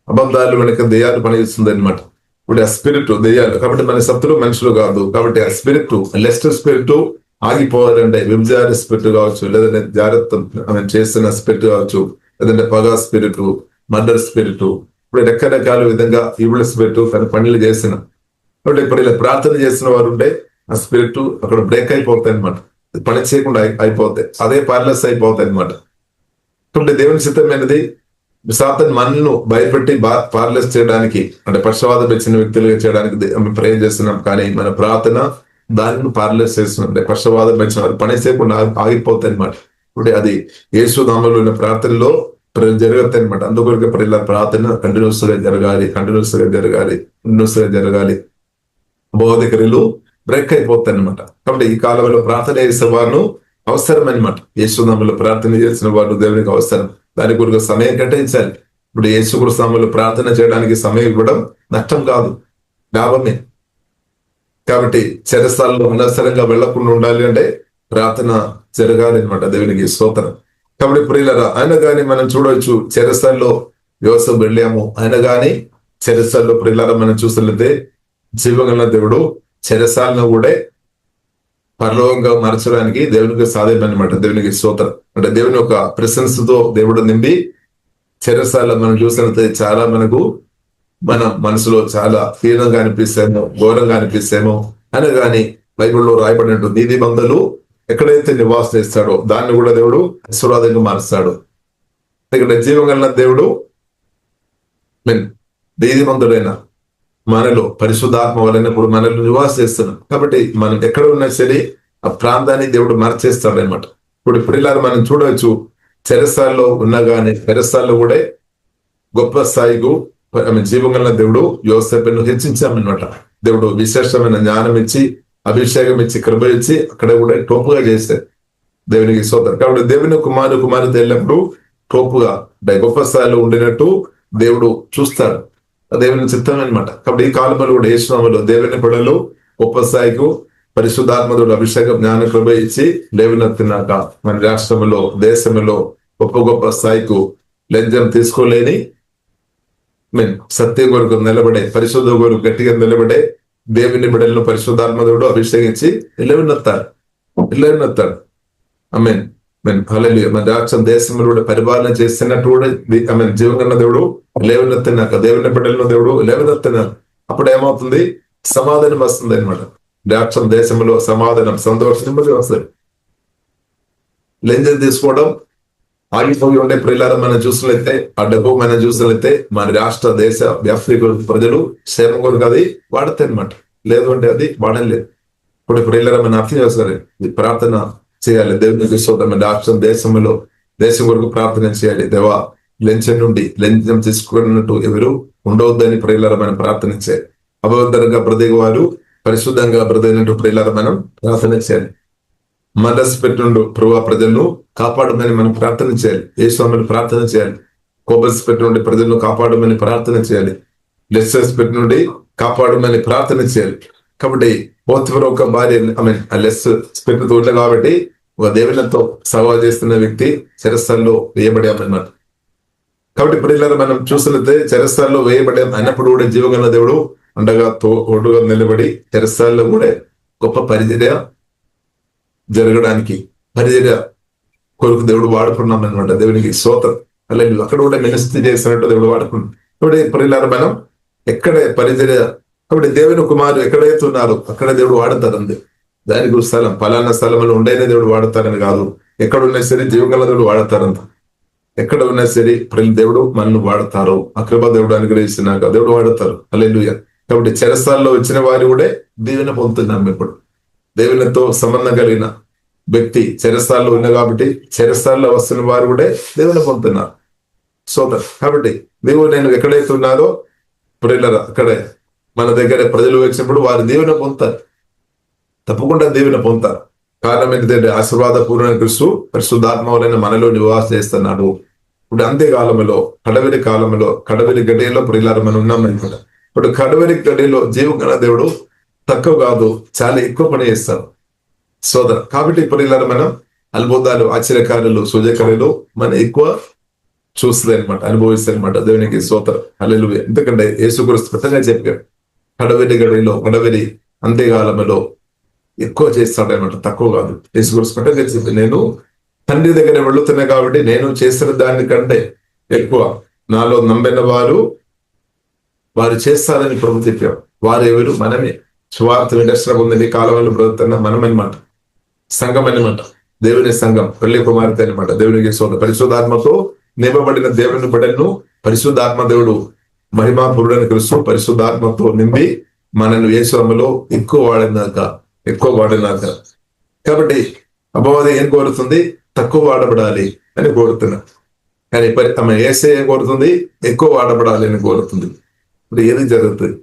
అబద్ధాలు వెనక దెయ్యాలు పనిచేస్తుంది అనమాట. ఇప్పుడు ఆ స్పిరిట్ దెయ్యాలు కాబట్టి మన శత్రులు మనుషులు కాదు. కాబట్టి ఆ స్పిరిట్ లెస్ట్ స్పిరిట్ ఆగిపోవాలంటే వ్యభిచార స్పిరిట్ కావచ్చు, లేదంటే జాగ్రత్త చేస్తున్న స్పిరిట్ కావచ్చు, లేదంటే పగా స్పిరిట్, మర్డర్ స్పిరిట్, ఇప్పుడు రకరకాల విధంగా ఈవిల్ స్పిరిట్ తన పనులు చేసిన. కాబట్టి ఇప్పుడు ఇలా ప్రార్థన చేసిన వారు ఉంటే ఆ స్పిరిట్ అక్కడ బ్రేక్ అయిపోతాయి అనమాట. పని చేయకుండా అయిపోతాయి, అదే పార్లెస్ అయిపోతాయి అనమాట. కాబట్టి దేవుని చిత్తమైనది సాతాను మనల్ని భయపెట్టి పార్లెస్ చేయడానికి, అంటే పక్షవాదం ఇచ్చిన వ్యక్తులుగా చేయడానికి ప్రయత్నం చేస్తున్నాం. కానీ మన ప్రార్థన దానిని పార్లెస్ చేస్తున్నాం. అంటే పక్షవాదం ఇచ్చిన వారు పని చేయకుండా ఆగిపోతాయి అనమాట. ఇప్పుడు అది యేసు నామములో ఉన్న ప్రార్థనలో జరుగుతాయి అనమాట. అందుకొరకు ఇలా ప్రార్థన కంటిన్యూస్ గా జరగాలి. బోధకులు బ్రేక్ అయిపోతాయి అనమాట. కాబట్టి ఈ కాలంలో ప్రార్థన చేసే వారు అవసరం అనమాట. యేసునామములో ప్రార్థన చేసిన వారు దేవునికి అవసరం. దాని కొరకు సమయం కేటాయించాలి. ఇప్పుడు యేసుక్రీస్తు నామములో ప్రార్థన చేయడానికి సమయం ఇవ్వడం నష్టం కాదు, లాభమే. కాబట్టి చెరసాలలో అనవసరంగా వెళ్లకుండా ఉండాలి అంటే ప్రార్థన జరగాలి అనమాట. దేవునికి స్తోత్రం. కాబట్టి ప్రియులారా, ఆయన గాని మనం చూడవచ్చు చెరసాల్లో యోసేపు వెళ్ళాము, ఆయన గాని చెరసాల్లో ప్రియులారా మనం చూసినట్లయితే జీవగల దేవుడు చెరసాలను కూడా పరలోకంగా మార్చడానికి దేవునికి సాధ్యం అనమాట. దేవునికి స్తోత్రం. అంటే దేవుని యొక్క ప్రెసెన్స్ తో దేవుడు నిండి చెరసాల మనం చూసినట్లయితే చాలా మనకు మన మనసులో చాలా హీనంగా అనిపిస్తేమో, ఘోరంగా అనిపిస్తేమో అని కానీ బైబిల్లో రాయబడినట్టు నీతి బంధులు ఎక్కడైతే నివాసం చేస్తాడో దాన్ని కూడా దేవుడు ఆశీర్వాదంగా మారుస్తాడు. ఇక్కడ జీవగల దేవుడు నీతిమంతుడైన మనలో పరిశుద్ధాత్మ వలన ఇప్పుడు మనలో నివాసం చేస్తున్నాం. కాబట్టి మనం ఎక్కడ ఉన్నా సరే ఆ ప్రాంతాన్ని దేవుడు మార్చేస్తాడు అనమాట. ఇప్పుడు ఇలా మనం చూడవచ్చు చెరసాల్లో ఉన్నా కానీ చెరసాల్లో కూడా గొప్ప స్థాయికు జీవగల దేవుడు యోసేపును హెచ్చించామన్నమాట. దేవుడు విశేషమైన జ్ఞానం ఇచ్చి, అభిషేకం ఇచ్చి, కృప ఇచ్చి అక్కడ కూడా టోపుగా చేశారు. దేవునికి స్తోత్రం. కాబట్టి దేవుని కుమారుతె వెళ్ళినప్పుడు టోపుగా గొప్ప స్థాయిలో ఉండినట్టు దేవుడు చూస్తాడు. దేవుని చిత్తం అనమాట. కాబట్టి ఈ కాలంలో కూడా యేసునామములో దేవుని పిల్లలు గొప్ప స్థాయికు పరిశుద్ధాత్మదుడు అభిషేకం జ్ఞాన కృప ఇచ్చి లేవనెత్తినాక మన రాష్ట్రంలో దేశంలో గొప్ప స్థాయికు లంచం తీసుకోలేని సత్యం కొరకు నిలబడే, పరిశుద్ధ కొరకు గట్టిగా నిలబడే దేవుని బిడ్డలను పరిశుద్ధాత్మదుడు అభిషేకించి ఇల్లెవనెత్తాడు. ఆమేన్. హల్లెలూయా. మన రాష్ట్రం దేశంలో కూడా పరిపాలన చేస్తున్నట్టు కూడా జీవగల దేవుడు లేవనెత్తినాక దేవుని బిడ్డలను దేవుడు లేవనెత్తినాక అప్పుడు ఏమవుతుంది? సమాధానం వస్తుంది అనమాట. రాష్ట్రం దేశంలో సమాధానం, సంతోషం వస్తుంది. లంచం తీసుకోవడం ఆగిపోయి ఉండే ప్రియులారా మనం చూసినట్లయితే, ఆ డబ్బు మనం చూసినట్లయితే మన రాష్ట్ర దేశ వ్యాప్తి ప్రజలు క్షేమం కొరకు అది వాడతాయి అనమాట. లేదు అంటే అది వాడలేదు. ఇప్పుడు ప్రియులారా మనం అర్థం చేస్తారు, ప్రార్థన చేయాలి. దేవునికి స్తోత్రం. రాష్ట్రం దేశం కొరకు ప్రార్థన చేయాలి. దేవా లంచం నుండి లంచం తీసుకున్నట్టు ఎవరు ఉండవద్దని ప్రియులారా మనం ప్రార్థన చేయాలి. అబద్ధంగా బ్రతికే వారు పరిశుద్ధంగా బ్రతికినట్టు ప్రియులారా మనం ప్రార్థన చేయాలి. మనసు పెట్టుండు ప్రభు ప్రజలను కాపాడమని మనం ప్రార్థన చేయాలి. యేసునామములో ప్రార్థన చేయాలి. కోపస్ పెట్టుండి ప్రజలను కాపాడమని ప్రార్థన చేయాలి. లెస్సెస్ పెట్టుండి కాపాడమని ప్రార్థన చేయాలి. కాబట్టి పోతిఫరు ఒక భార్య లెస్ పెట్టుతూ కాబట్టి ఒక దేవునితో సవాల్ చేస్తున్న వ్యక్తి చెరసాల్లో వేయబడామన్నమాట. కాబట్టి ఇప్పుడు మనం చూసినట్లయితే చెరసాల్లో వేయబడాం అన్నప్పుడు కూడా జీవగల దేవుడు అండగా తోడుగా నిలబడి చెరసాల్లో కూడా గొప్ప పరిచర్య జరగడానికి పరిచర్య కొరకు దేవుడు వాడుకున్నాం అనమాట. దేవునికి స్తోత్రం. అలాగే అక్కడ కూడా మినిస్ట్రీ చేసినట్టు దేవుడు వాడుకున్నాం. కాబట్టి ఇప్పుడు మనం ఎక్కడ పరిచర్య, కాబట్టి దేవుని కుమారులు ఎక్కడైతే ఉన్నారో అక్కడ దేవుడు వాడతారు. అంతే దానికి స్థలం ఫలానా స్థలంలో ఉండేనే దేవుడు వాడతారని కాదు. ఎక్కడ ఉన్నా సరే జీవగల దేవుడు వాడతారంత. ఎక్కడ ఉన్నా సరే దేవుడు మనల్ని వాడతారు. అకృప దేవుడు అనుగ్రహిస్తున్నాక దేవుడు వాడతారు. హల్లెలూయా. కాబట్టి చెరసాల్లో వచ్చిన వారు కూడా దీవెన పొందుతున్నాం. ఇప్పుడు దేవునితో సంబంధం కలిగిన వ్యక్తి చెరసాల్లో ఉన్న కాబట్టి చెరసాల్లో వస్తున్న వారు కూడా దేవుని పొందుతున్నారు. సోదరు. కాబట్టి దేవుడు నేను ఎక్కడైతే ఉన్నారో ప్రియులారా అక్కడే మన దగ్గర ప్రజలు వచ్చినప్పుడు వారు దేవుని పొందుతారు. తప్పకుండా దేవుని పొందుతారు. కారణం ఏంటంటే ఆశీర్వాదపూర్ణ క్రీస్తు పరిశుద్ధాత్మ వలన మనలో నివాసం చేస్తున్నాడు. ఇప్పుడు అంత్యకాలంలో కడవరి గడియలో ప్రియులారా మనం ఉన్నాం అనుకుంట. ఇప్పుడు కడవరి గడియలో జీవగల దేవుడు తక్కువ కాదు, చాలా ఎక్కువ పని చేస్తారు సోదర. కాబట్టి ఇప్పుడు ఇలా మనం అద్భుతాలు, ఆశ్చర్యకార్యాలు, సూచకార్యాలు మనం ఎక్కువ చూస్తుంది అనమాట, అనుభవిస్తుంది అనమాట. దేవునికి స్తోత్రం, హల్లెలూయా. ఎందుకంటే యేసుక్రీస్తు స్పష్టంగా చెప్పాడు, కడవరి గడిలో కడవరి అంత్యకాలంలో ఎక్కువ చేస్తాడనమాట, తక్కువ కాదు. యేసుక్రీస్తు స్పష్టంగా చెప్పి, నేను తండ్రి దగ్గర వెళుతున్నా కాబట్టి నేను చేసిన దానికంటే ఎక్కువ నాలో నమ్మిన వారు చేస్తారని ప్రభు చెప్పారు. వారు ఎవరు? మనమే. సువార్త వినర్శన పొందని కాలంలో బ్రతుకుతున్న మనం అనమాట, సంఘం అనమాట, దేవుని సంఘం, పెళ్లి కుమార్తె అనమాట. దేవునికి స్తోత్రం. పరిశుద్ధాత్మతో నింపబడిన దేవుని బిడ్డలను పరిశుద్ధాత్మ దేవుడు మహిమాపూరుడైన క్రీస్తు పరిశుద్ధాత్మతో నింపి మనను యేసులో ఎక్కువ వాడినాక. కాబట్టి అపవాది ఏం కోరుతుంది? తక్కువ వాడబడాలి అని కోరుతున్నా. కానీ ఆమె యేసే ఏం కోరుతుంది? ఎక్కువ వాడబడాలి అని కోరుతుంది. ఇప్పుడు ఏది జరుగుతుంది?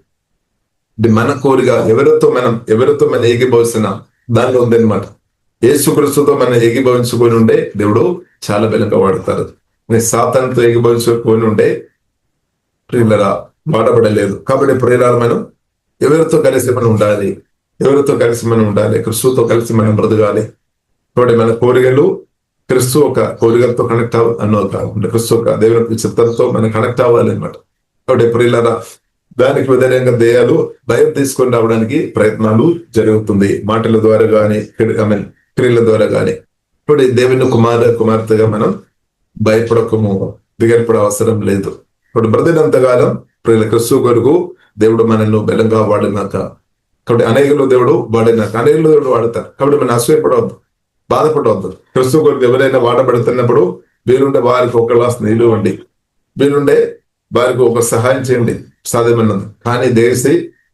మన కోరిక ఎవరితో మనం ఏకీభవిస్తున్నాం దానిలో ఉందన్నమాట. యేసుక్రీస్తుతో మనం ఏకీభవించుకొని ఉంటే దేవుడు చాలా బలంగా వాడతారు. సాతానుతో ఏకీభవించుకొని ఉంటే ప్రియులరా వాడబడలేదు. కాబట్టి ప్రియులారా, మనం ఎవరితో కలిసి మనం ఉండాలి? క్రీస్తుతో కలిసి మనం బ్రతకాలి. కాబట్టి మన కోరికలు క్రీస్తు ఒక కోరికలతో కనెక్ట్ కాకుండా క్రీస్తు ఒక దేవుని చిత్తంతో మనం కనెక్ట్ అవ్వాలి అనమాట. కాబట్టి ప్రియులరా, దానికి విధంగా దేయాలు భయం తీసుకొని రావడానికి ప్రయత్నాలు జరుగుతుంది, మాటల ద్వారా కానీ క్రియల ద్వారా కానీ. ఇప్పుడు దేవుని కుమార్తెగా మనం భయపడకము, దిగరపడ అవసరం లేదు. ఇప్పుడు బ్రతినంతకాలం ప్రియుల క్రీస్తు కొరకు దేవుడు మనల్ని బలంగా వాడినాక, కాబట్టి అనేకులు దేవుడు వాడతారు. కాబట్టి మనం అసూయపడవద్దు, బాధపడవద్దు. క్రీస్తు కొరకు ఎవరైనా వాడబడుతున్నప్పుడు వీరుండే వారికి ఒక గ్లాస్ నీళ్లు ఇవ్వండి, వీరుండే వారికి ఒక సహాయం చేయండి సాధ్యమైనది. కానీ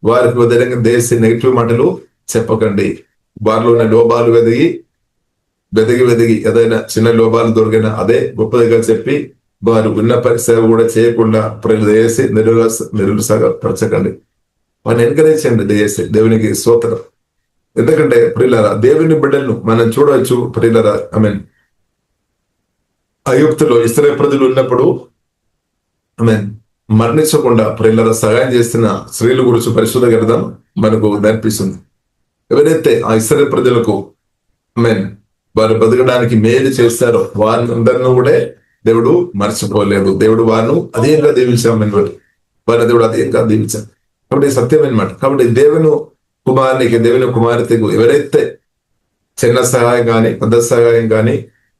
వారికి విధంగా నెగిటివ్ మాటలు చెప్పకండి. వారిలో ఉన్న లోపాలు వెదిగి ఏదైనా చిన్న లోపాలు దొరికినా అదే గొప్పదిగా చెప్పి వారు ఉన్న సేవ కూడా చేయకుండా చేసి నిరుత్సాహపరచకండి. వారిని ఎంకరేజ్ చేయండి దయచేసి. దేవునికి స్తోత్రం. ఎందుకంటే ప్రియులారా, దేవుని బిడ్డలను మనం చూడవచ్చు. ప్రియులారా, ఐగుప్తులో ఇశ్రాయేలు ప్రజలు ఉన్నప్పుడు మరణించకుండా ప్రియులారా సహాయం చేస్తున్న స్త్రీల గురించి పరిశుద్ధ గ్రంథం మనకు నేర్పిస్తుంది. ఎవరైతే ఆ ఇశ్రాయేలు ప్రజలకు వారు బతకడానికి మేలు చేస్తారో వారందరినీ కూడా దేవుడు మర్చిపోలేదు. దేవుడు వారిని అధికంగా దీవించామన్నమాట. దేవుడు అధికంగా దీవించారు. కాబట్టి సత్యం అనమాట. కాబట్టి దేవుని కుమార్తెకు ఎవరైతే చిన్న సహాయం కానీ పెద్ద సహాయం కానీ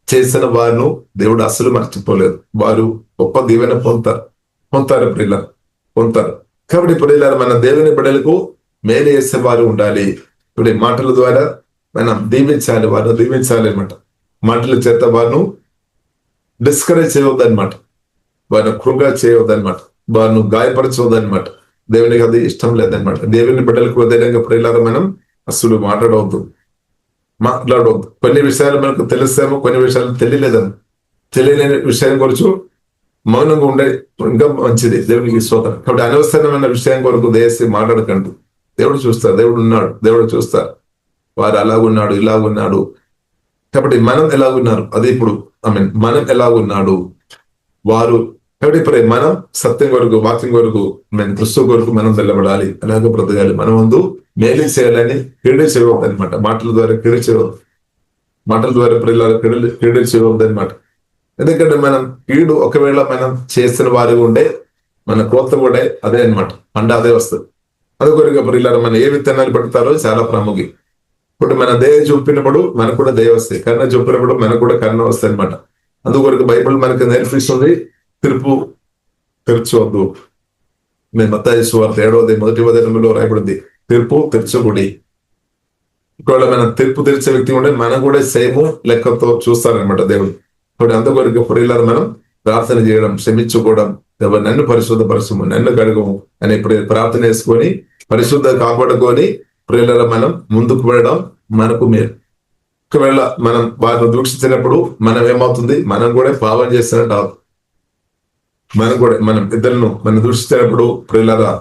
చేసిన వారిను దేవుడు అసలు మర్చిపోలేదు. వారు గొప్ప దీవెన పొందుతారు ప్రియులారా, పొందుతారు. కాబట్టి ప్రియులారా, మన దేవుని బిడ్డలకు మేలు చేసేవారు ఉండాలి. ఇప్పుడు మాటల ద్వారా మనం వారిని దీవించాలి అనమాట. మాటల చేత వారిను డిస్కరేజ్ చేయవద్దనమాట, వారిని కృంగా చేయవద్దనమాట, వారిని గాయపరచవద్దనమాట. దేవునికి అది ఇష్టం లేదనమాట. దేవుని బిడ్డలకు విధంగా ప్రియులారా మనం అసలు మాట్లాడవద్దు. కొన్ని విషయాలు మనకు తెలుస్తామో, కొన్ని విషయాలు తెలియలేని విషయం గురించి మౌనంగా ఉండే ఇంకా మంచిది. దేవునికి స్తోత్రం. కాబట్టి అనవసరమైన విషయం కొరకు దయచేసి మాట్లాడకండి. దేవుడు చూస్తారు, దేవుడు చూస్తారు. వారు అలాగున్నాడు, ఇలాగున్నాడు. కాబట్టి మనం ఎలాగున్నారు అది ఇప్పుడు మనం ఎలాగున్నాడు వారు. కాబట్టి మనం సత్యం కొరకు, వాక్యం కొరకు, క్రీస్తు కొరకు మనం నిలబడాలి, అలాగే బ్రతకాలి. మన ముందు మేలు చేయాలని క్రీడ చేయవద్దు అనమాట. మాటల ద్వారా క్రీడ చేయవద్దు, మాటల ద్వారా క్రీడ చేయవద్దు అనమాట. ఎందుకంటే మనం కీడు ఒకవేళ మనం చేసిన వారి ఉండే మన కోత కూడా అదే అనమాట, పంట అదే వస్తుంది. అందుకొరకు ప్రియులారా, మనం ఏ విత్తనాలు పెడతారో చాలా ప్రాముఖ్యం. ఇప్పుడు మన దయ చూపినప్పుడు మనకు కూడా దయ వస్తాయి, కరుణ చూపినప్పుడు మనకు కూడా కరుణ వస్తాయి అనమాట. అందుకొరకు బైబిల్ మనకు నేర్పిస్తుంది, తెరచవద్దు. మత్తయి సువార్త 7వ రాయబడింది, తీర్పు తెరచకుడి. ఒకవేళ మనం తీర్పు తెరిచే వ్యక్తి ఉంటే మనం కూడా సేమ్ లెక్కతో చూస్తారనమాట దేవుడు. కాబట్టి అందుకొరకు ప్రియులారా, మనం ప్రార్థన చేయడం, క్షమించుకోవడం, నన్ను పరిశుద్ధపరచము, నన్ను కడుగము అని ప్రార్థన చేసుకొని పరిశుద్ధ కాపాడుకొని ప్రియులారా మనం ముందుకు వెళ్ళడం మనకు మేలు. ఒకవేళ మనం వారిని దూషించినప్పుడు మనం ఏమవుతుంది? మనం కూడా పాపం చేస్తున్నట్టు. మనం ఇద్దరును మనం దూషించినప్పుడు ప్రియులారా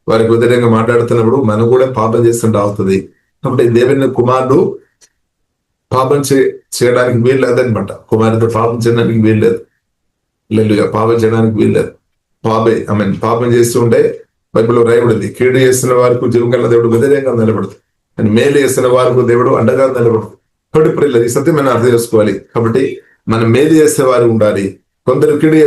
వారికి వ్యతిరేకంగా మాట్లాడుతున్నప్పుడు మనం కూడా పాపం చేస్తున్నట్టు అవుతుంది. కాబట్టి దేవుని కుమారుడు పాపం చేయడానికి వీలు లేదనమాట. కుమారుడితో పాపం చేయడానికి వీలు లేదు, పాపం చేయడానికి వీలు లేదు. పాపం చేస్తూ ఉంటే బైబిల్లో రాయబడింది, కీడు చేస్తున్న వారికి జీవంగా దేవుడు వ్యతిరేకంగా నిలబడుతుంది, అని మేలు చేస్తున్న వారికి దేవుడు అండగా నిలబడుతుంది. కాబట్టి ప్రియులారా, ఈ సత్యం మనం అర్థం చేసుకోవాలి. కాబట్టి మనం మేలు చేసే వారు ఉండాలి, కొందరు కీడు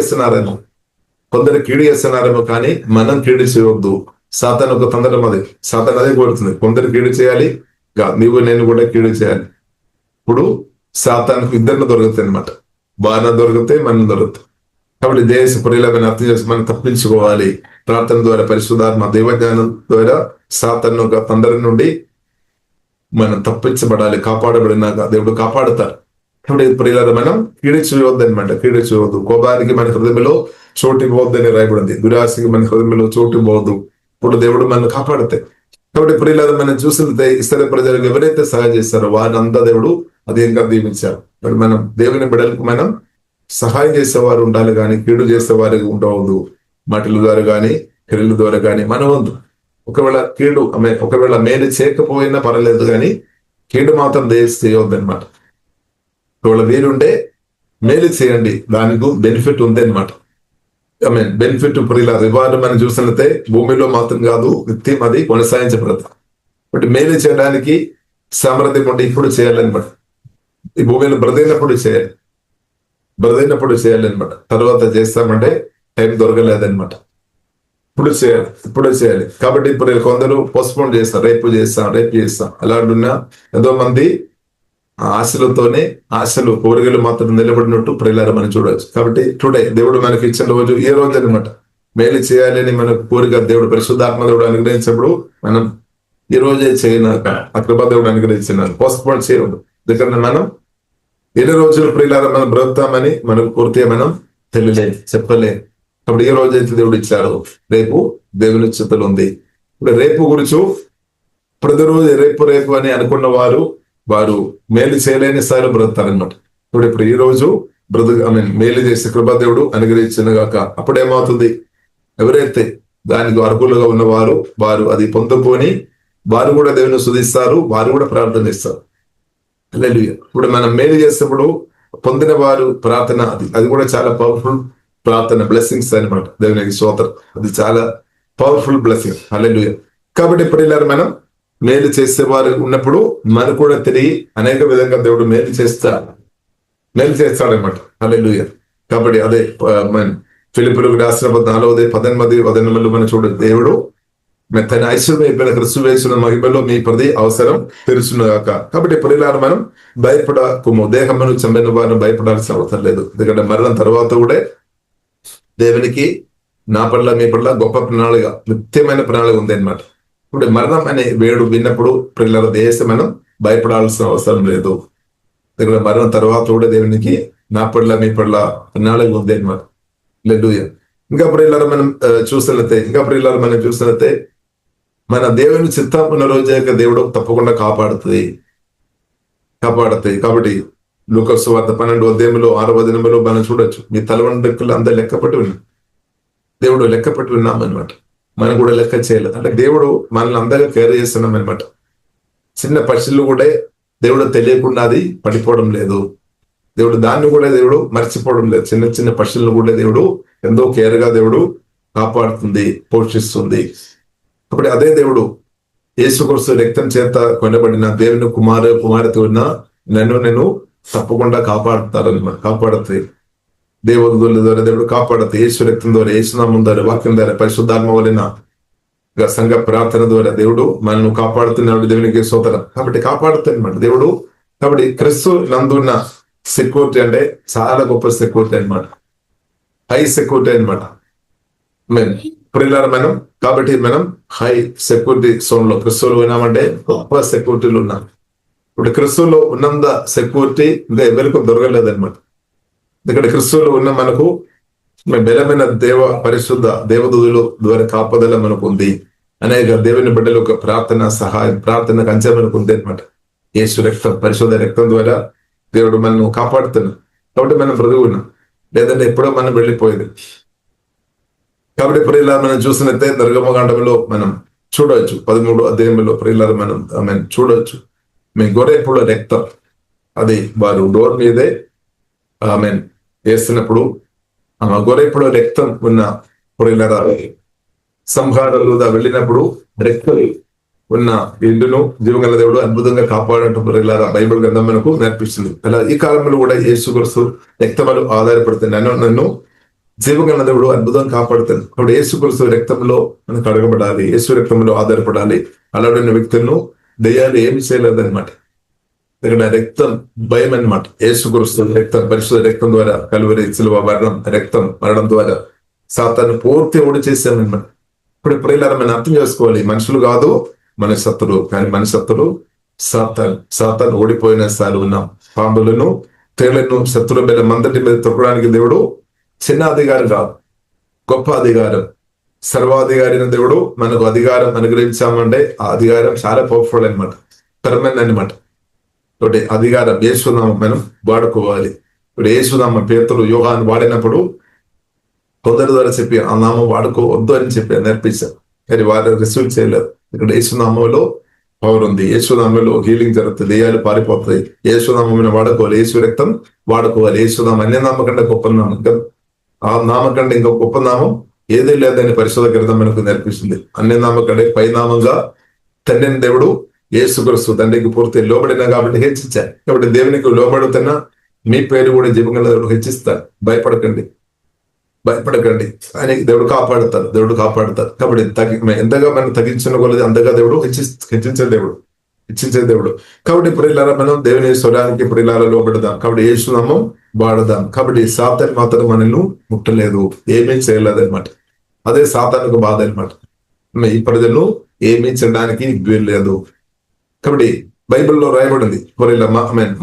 చేస్తున్నారేమో, కానీ మనం కీడు చేయవద్దు. సాతాను ఒక తంత్రం అది. సాతాను అదే కోరుతుంది, కొందరు కీడు చేయాలి, నీవు నేను కూడా కీడు చేయాలి. ఇప్పుడు సాతానుకు ఇద్దరిని దొరుకుతాయి అనమాట. బాగా దొరికితే మనం దొరుకుతాయి. కాబట్టి దేశ పరిలమైన అర్థం చేసి మనం తప్పించుకోవాలి. ప్రార్థన ద్వారా, పరిశుద్ధాత్మ దైవజ్ఞానం ద్వారా సాతాను ఒక తండ్రి నుండి మనం తప్పించబడాలి. కాపాడబడినాక దేవుడు కాపాడుతారు. కాబట్టి ప్రియులారా, మనం కీడు చేయవద్దు అనమాట. కీడు చేయవద్దు. కోపానికి మన హృదయంలో చోటు ఇవ్వద్దని రాయబడింది. దురాశకి మన హృదయంలో చోటు ఇవ్వద్దు. ఇప్పుడు దేవుడు మనం కాపాడుతాయి. కాబట్టి ప్రియులారా, మనం చూసినట్లయితే ఇశ్రాయేలు ప్రజలకు ఎవరైతే సహాయం చేస్తారో వారంతా దేవుడు అధికంగా దీవించారు. మరి మనం దేవుని బిడ్డలకు మనం సహాయం చేసేవారు ఉండాలి, కానీ కీడు చేసేవారు ఉండవద్దు. మాటల ద్వారా కానీ క్రియల ద్వారా కానీ మన వంతు. ఒకవేళ మేలు చేయకపోయినా పర్వాలేదు, కానీ కీడు మాత్రం చేయవద్దు అనమాట. ఒకవేళ వీరుండే మేలు చేయండి, దానికి బెనిఫిట్ ఉంది అనమాట. బెనిఫిట్ ప్రియుల రివార్డ్ మనం చూసినట్లయితే భూమిలో మాత్రం కాదు, నిత్యం అది కొనసాగించబడతాం. బట్ మేలు చేయడానికి సామర్థ్యం ఉండి ఇప్పుడు చేయాలన్నమాట. ఈ భూమిలో బ్రదైనప్పుడు చేయాలన్నమాట. తర్వాత చేస్తామంటే టైం దొరకలేదన్నమాట. ఇప్పుడు చేయాలి. కాబట్టి ఇప్పుడు కొందరు పోస్ట్పోన్ చేస్తారు, రేపు చేస్తాం అలాంటిన్నా ఎంతో మంది ఆశలు కోరికలు మాత్రం నిలబడినట్టు ప్రియులారా మనం చూడవచ్చు. కాబట్టి టుడే దేవుడు మనకి ఇచ్చిన రోజు ఈ రోజు అనమాట. మేలు చేయాలని మనకు కోరిక దేవుడు పరిశుద్ధాత్మ దేవుడు అనుగ్రహించినప్పుడు మనం ఈ రోజే చేయనాక ఆ కృప దేవుడు అనుగ్రహించినారు. పోస్ట్పోన్ చేయవద్దు. ఎందుకంటే మనం ఎన్ని రోజులు ప్రియులారా మనం బ్రతుకుతామని మనకు పూర్తిగా మనం చెప్పలే. కాబట్టి ఏ రోజైతే దేవుడు ఇచ్చారు, రేపు దేవుని చిత్తలు ఉంది. ఇప్పుడు రేపు గురించి ప్రతిరోజు రేపు అని అనుకున్న వారు మేలు చేయలేని స్థాయిలో బ్రతుకుతారనమాట. ఇప్పుడు ఈ రోజు మేలు చేసే కృపా దేవుడు అనుగ్రహించిన గాక. అప్పుడేమవుతుంది, ఎవరైతే దానికి అర్హులుగా ఉన్నవారు వారు అది పొందుకొని వారు కూడా దేవుని స్తుతిస్తారు, వారు కూడా ప్రార్థన ఇస్తారు. హల్లెలూయా. ఇప్పుడు మనం మేలు చేసేప్పుడు పొందిన వారు ప్రార్థన అది కూడా చాలా పవర్ఫుల్ ప్రార్థన, బ్లెస్సింగ్స్ అనమాట. దేవునికి స్తోత్రం. అది చాలా పవర్ఫుల్ బ్లెస్సింగ్. హల్లెలూయా. కాబట్టి ఇప్పుడు మనం మేలు చేసేవారు ఉన్నప్పుడు మనకు కూడా తిరిగి అనేక విధంగా దేవుడు మేలు చేస్తాడనమాట. హల్లెలూయా. కాబట్టి అదే ఫిలిప్పీయులకు రాసిన 4:18 మనం చూడండి. దేవుడు తన ఐశ్వర్యం అయిపోయిన క్రీస్తు యేసున మహిమలో మీ ప్రతి అవసరం తెలుసుగాక. కాబట్టి ప్రియులారా, మనం భయపడకుము. దేహమును చంపిన వారిని భయపడాల్సిన అవసరం లేదు. ఎందుకంటే మరణం తర్వాత కూడా దేవునికి నా పట్ల మీ పట్ల గొప్ప ప్రణాళిక, నిత్యమైన ప్రణాళిక ఉంది అనమాట. ఇప్పుడు మరణం అనే వేడు విన్నప్పుడు ప్రియులారా మనం భయపడాల్సిన అవసరం లేదు. ఎందుకంటే మరణం తర్వాత కూడా దేవునికి నా పట్ల మీ పట్ల ప్రణాళిక ఉంది అనమాట. హల్లెలూయా. ఇంకా ప్రియులారా మనం చూసినట్లయితే మన దేవుని చిత్తం ఉన్న రోజే దేవుడు తప్పకుండా కాపాడుతుంది. కాబట్టి లూకా సువార్త 12:6 మనం చూడొచ్చు. మీ తలవండ్రులు అందరు లెక్కపట్టి ఉన్నారు. దేవుడు లెక్కపట్టి ఉన్నాం అనమాట. మనం కూడా లెక్క చేయలేదు. అంటే దేవుడు మనల్ని అందరిగా కేర్ చేస్తున్నాం అనమాట. చిన్న పక్షులు కూడా దేవుడు తెలియకుండా అది పడిపోవడం లేదు. దాన్ని కూడా దేవుడు మర్చిపోవడం లేదు. చిన్న పక్షులను కూడా దేవుడు ఎంతో కేర్గా దేవుడు కాపాడుతుంది, పోషిస్తుంది. కాబట్టి అదే దేవుడు యేసుక్రీస్తు రక్తం చేత కొనబడిన దేవుని కుమార్తె ఉన్న నేను తప్పకుండా కాపాడుతుంది. దేవుని ద్వారా దేవుడు కాపాడుతుంది. యేసు రక్తం ద్వారా, యేసునామం ద్వారా, వాక్యం ద్వారా, పరిశుద్ధాత్మ వలన సంఘ ప్రార్థన ద్వారా దేవుడు మనల్ని కాపాడుతున్నాడు. దేవునికి స్తోత్రం. కాబట్టి కాపాడుతున్నమాట దేవుడు. కాబట్టి క్రీస్తు నందున్న సెక్యూరిటీ అంటే చాలా గొప్ప సెక్యూరిటీ అనమాట. హై సెక్యూరిటీ అనమాట. ప్రియులారా కాబట్టి మనం హై సెక్యూరిటీ జోన్ లో క్రిస్తువులో ఉన్నామంటే గొప్ప సెక్యూరిటీలు ఉన్నాం. ఇప్పుడు క్రిస్తువులో ఉన్నంత సెక్యూరిటీ ఇంకా ఎవరికి దొరకలేదన్నమాట. ఎందుకంటే క్రిస్తువులో ఉన్న మనకు బలమైన పరిశుద్ధ దేవదూతుల ద్వారా కాపదల మనకు ఉంది. అనేక దేవుని బిడ్డలు ఒక ప్రార్థన కంచె మనకు ఉంది అనమాట. యేసు రక్తం, పరిశుద్ధ రక్తం ద్వారా దేవుడు మనల్ని కాపాడుతున్నాం. కాబట్టి మనం బ్రతుకున్నాం, లేదంటే ఎప్పుడో మనం వెళ్ళిపోయేది. కాబట్టి ప్రియుల మనం చూసినట్టే నిర్గమకాండంలో మనం చూడవచ్చు. 13 ప్రియుల మనం చూడవచ్చు. మీ గొర్రెపుల రక్తం అది వారు డోర్ మీదే వేస్తున్నప్పుడు గొర్రెపుల రక్తం ఉన్న ప్రియుల సంహారాలు వెళ్ళినప్పుడు ఉన్న ఇల్లును జీవగల దేవుడు అద్భుతంగా కాపాడంటూ ఇలా బైబిల్ గ్రంథం మనకు నేర్పిస్తుంది. అలా ఈ కాలంలో కూడా యేసుక్రీస్తు రక్తములు ఆధారపడుతుంది. నన్ను జీవగల దేవుడు అద్భుతంగా కాపాడుతుంది. అప్పుడు యేసుక్రీస్తు రక్తంలో మనకు అడగబడాలి, యేసు రక్తంలో ఆధారపడాలి. అలాంటి వ్యక్తులను దయ్యాలు ఏమి చేయలేదన్నమాట. ఇక్కడ రక్తం భయం అనమాట. యేసుక్రీస్తు రక్తం, పరిశుద్ధ రక్తం ద్వారా, కలువరి సిలువ మరణం ద్వారా సాతాను పూర్తి ఓడి చేశామన్నమాట. ఇప్పుడు ప్రియులారా మనం అర్థం చేసుకోవాలి, మనుషులు కాదు మన శత్రువు, కానీ మన శత్రువు సాతాను ఓడిపోయిన సార్లు ఉన్నాం. పాంబులను తేళ్లను శత్రువు మీద మందటి మీద తొక్కడానికి దేవుడు చిన్న అధికారం కాదు, గొప్ప అధికారం, సర్వాధికారి దేవుడు మనకు అధికారం అనుగ్రహించామంటే ఆ అధికారం చాలా పవర్ఫుల్ అనమాట, పరమైన అనమాట. కాబట్టి అధికారం యేసునామం మనం వాడుకోవాలి. ఇప్పుడు యేసునామం పేతురు యోహాను వాడినప్పుడు కొందరి ద్వారా చెప్పి ఆ నామం వాడుకోవద్దు అని చెప్పి నేర్పించారు, కానీ వారు రిసీవ్ చేయలేదు. ఇక్కడ యేసునామంలో పవర్ ఉంది, యేసునామంలో హీలింగ్ జరుగుతుంది, దెయ్యాలు పారిపోతాయి. యేసునామం వాడుకోవాలి, యేసు రక్తం వాడుకోవాలి. యేసునామం అన్య నామం కంటే గొప్ప నామం, ఆ నామం కంటే ఇంకా గొప్ప నామం ఏదీ లేదని పరిశోధ గ్రంథం మనకు నేర్పిస్తుంది. అన్య నామం కంటే పైనామంగా తండ్రిని దేవుడు యేసుక్రీస్తు తండ్రికి పూర్తి లోబడిన కాబట్టి హెచ్చించారు. కాబట్టి దేవునికి లోబడుతున్నా మీ పేరు కూడా జీవంగా దేవుడు హెచ్చిస్తారు. భయపడకండి ఆయనకి దేవుడు కాపాడుతారు. కాబట్టి ఎంతగా మనం తగ్గించిన కొలది అంతగా దేవుడు హెచ్చించే దేవుడు. కాబట్టి ప్రియులారా మనం దేవుని స్వరానికి ప్రియులారా లోబడదాం. కాబట్టి యేసునామం వాడదాం. కాబట్టి సాతాను మాత్రం మనల్ని ముట్టలేదు, ఏమీ చేయలేదు అనమాట. అదే సాతానుకు బాధ అనమాట. ఈ ప్రజలను ఏమీ చేయడానికి వీల్లేదు. కాబట్టి బైబిల్లో రాయబడింది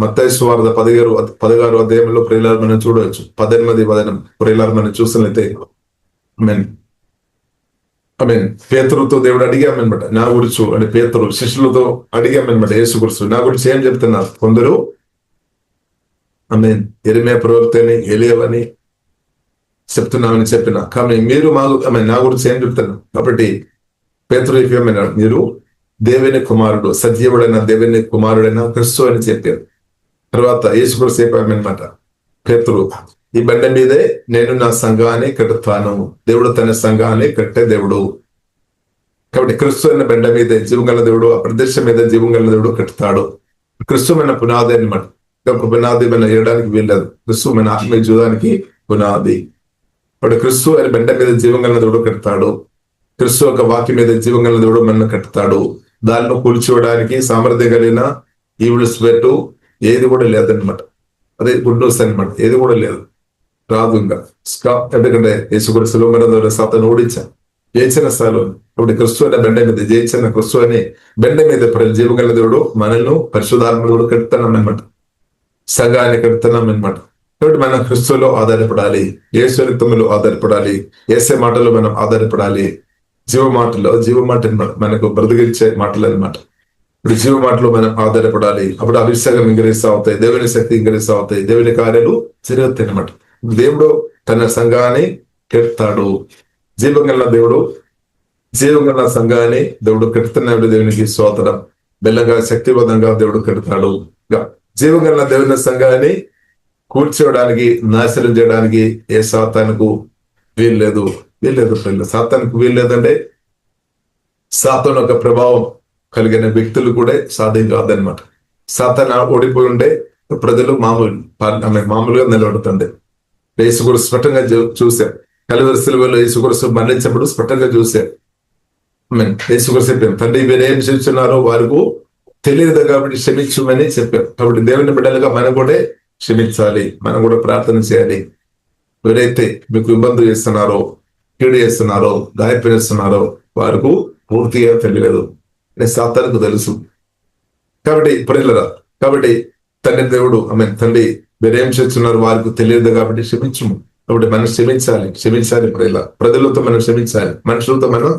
మత్తయి సువార్త 16 అధ్యాయంలో ప్రియులారా మనం చూడవచ్చు. 18 వచనం ప్రియులారా మనం చూసినట్లయితే పేతురుతో దేవుడు అడిగామనమాట నా గురించి, అంటే పేతురు శిష్యులతో అడిగామనమాట యేసుక్రీస్తు నా గురించి ఏం చెప్తున్నారు. కొందరు యెరెమయా ప్రవక్తని ఎలీయావని చెప్తున్నామని చెప్పిన, కానీ మీరు నా గురించి ఏం చెప్తున్నారు. కాబట్టి పేతురు ఏమన్నాడు, మీరు దేవుని కుమారుడు, సజీవుడైన దేవుని కుమారుడైన క్రీస్తు అని చెప్పారు. తర్వాత యేసుక్రీస్తు చెప్పామన్నమాట, పేతురు ఈ బండ మీదే నేను నా సంఘాన్ని కట్టుతాను. దేవుడు తన సంఘాన్ని కట్టే దేవుడు. కాబట్టి క్రీస్తు అన్న బండ మీద జీవంగల దేవుడు, ఆ ప్రదేశం మీద జీవంగల దేవుడు కట్టుతాడు. క్రీస్తు మన పునాది అనమాట. ఒక పునాది మనం వేయడానికి వీల్లేదు. క్రీస్తు మన ఆత్మీయ జీవానికి పునాది. ఇప్పుడు క్రీస్తు అని బండ మీద జీవంగల దేవుడు కడతాడు. క్రీస్తు ఒక వాక్యం మీద జీవంగల దేవుడు మన కట్టుతాడు. దానిలో కూల్చోవడానికి సామర్థ్యం కలిగిన ఈవిల్ స్పిరిట్ ఏది కూడా లేదనమాట. అదే గుడ్ న్యూస్ అనమాట. ఏది కూడా లేదు, రాదు ఇంకా. ఎందుకంటే యేసుక్రీస్తులో మన ద్వారా సాతాను ఓడించాం, జయించిన స్థలం. ఇప్పుడు క్రీస్తు అనే బెండ మీద జయించిన క్రీస్తు అనే బెండ మీద జీవగల దేవుడు మనల్ని పరిశుద్ధాత్మ కూడా కడుతున్నాం అనమాట, సంఘాన్ని కడుతున్నాం అనమాట. కాబట్టి మనం క్రీస్తులో ఆధారపడాలి, యేసు రక్తములో ఆధారపడాలి, యేసే మాటలో మనం ఆధారపడాలి. జీవ మాట మనకు బ్రతికించే మాటలు అనమాట. ఇప్పుడు జీవ మాటలో మనం ఆధారపడాలి. అప్పుడు అభిషేకం ఇంకరిస్తా అవుతాయి, దేవుని శక్తి ఇంకరిస్తా అవుతాయి, దేవుని కార్యాలు జరుగుతాయి అనమాట. దేవుడు తన సంఘాన్ని కెడతాడు. జీవంగల దేవుడు జీవంగల సంఘాన్ని దేవుడు కెడుతున్నాడు. దేవునికి స్తోత్రం. బెల్లగా శక్తివంతంగా దేవుడు కెడతాడు. జీవంగల దేవుని సంఘాన్ని కూర్చోవడానికి, నాశనం చేయడానికి ఏ సాతానుకు వీల్లేదు. సాతానుకు వీల్లేదంటే సాతాను ఒక ప్రభావం కలిగిన వ్యక్తులు కూడా సాధ్యం కాదనమాట. సాతాను ఓడిపోయి ఉంటే ప్రజలు మామూలుగా నిలబడుతుండే. యేసుక్రీస్తు స్పష్టంగా చూశారు. కలువరి సిలువలో యేసుక్రీస్తు మరణించినప్పుడు స్పష్టంగా చూశారు. యేసుక్రీస్తు చెప్పారు, తండ్రి మీరేం చేస్తున్నారో వారికి తెలియదు కాబట్టి క్షమించమని చెప్పారు. కాబట్టి దేవుని బిడ్డలుగా మనం కూడా క్షమించాలి, మనం కూడా ప్రార్థన చేయాలి. ఎవరైతే మీకు ఇబ్బంది చేస్తున్నారో, కీడు చేస్తున్నారో, గాయపరుస్తున్నారో వారికి పూర్తిగా తెలియలేదు, సాతానుకు తెలుసు. కాబట్టి తండ్రి దేవుడు తండ్రి మీరేం చేస్తున్నారు వారికి తెలియదు కాబట్టి క్షమించము. కాబట్టి మనం క్షమించాలి ప్రజలతో మనం క్షమించాలి, మనుషులతో మనం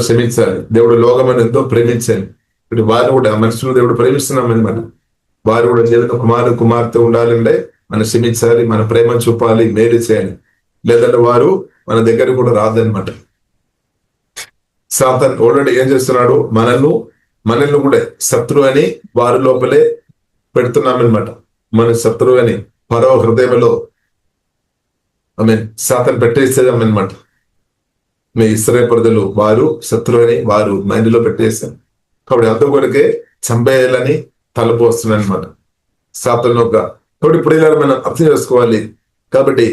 క్షమించాలి. దేవుడు లోకమని ఎంతో ప్రేమించాలి. ఇప్పుడు వారు కూడా మనుషులు దేవుడు ప్రేమిస్తున్నామని వారు కూడా జీవిత కుమార్తె ఉండాలంటే మనం క్షమించాలి, మన ప్రేమ చూపాలి, మేలు చేయాలి. లేదంటే వారు మన దగ్గర కూడా రాదనమాట. సాతాను ఆల్రెడీ ఏం చేస్తున్నాడు, మనల్ని కూడా శత్రువు అని వారి లోపలే పెడుతున్నామన్నమాట. మన శత్రువు అని పరో హృదయంలో సాతాను పెట్టేసేదామన్నమాట. మీ ఇశ్రాయేలు ప్రజలు వారు శత్రువుని వారు మైండ్లో పెట్టేశారు. కాబట్టి అందుకొరకే చంపేయాలని తలపు వస్తున్నాయి అనమాట శాతంలోగా. కాబట్టి ఇప్పుడు ఇలా మనం అర్థం చేసుకోవాలి. కాబట్టి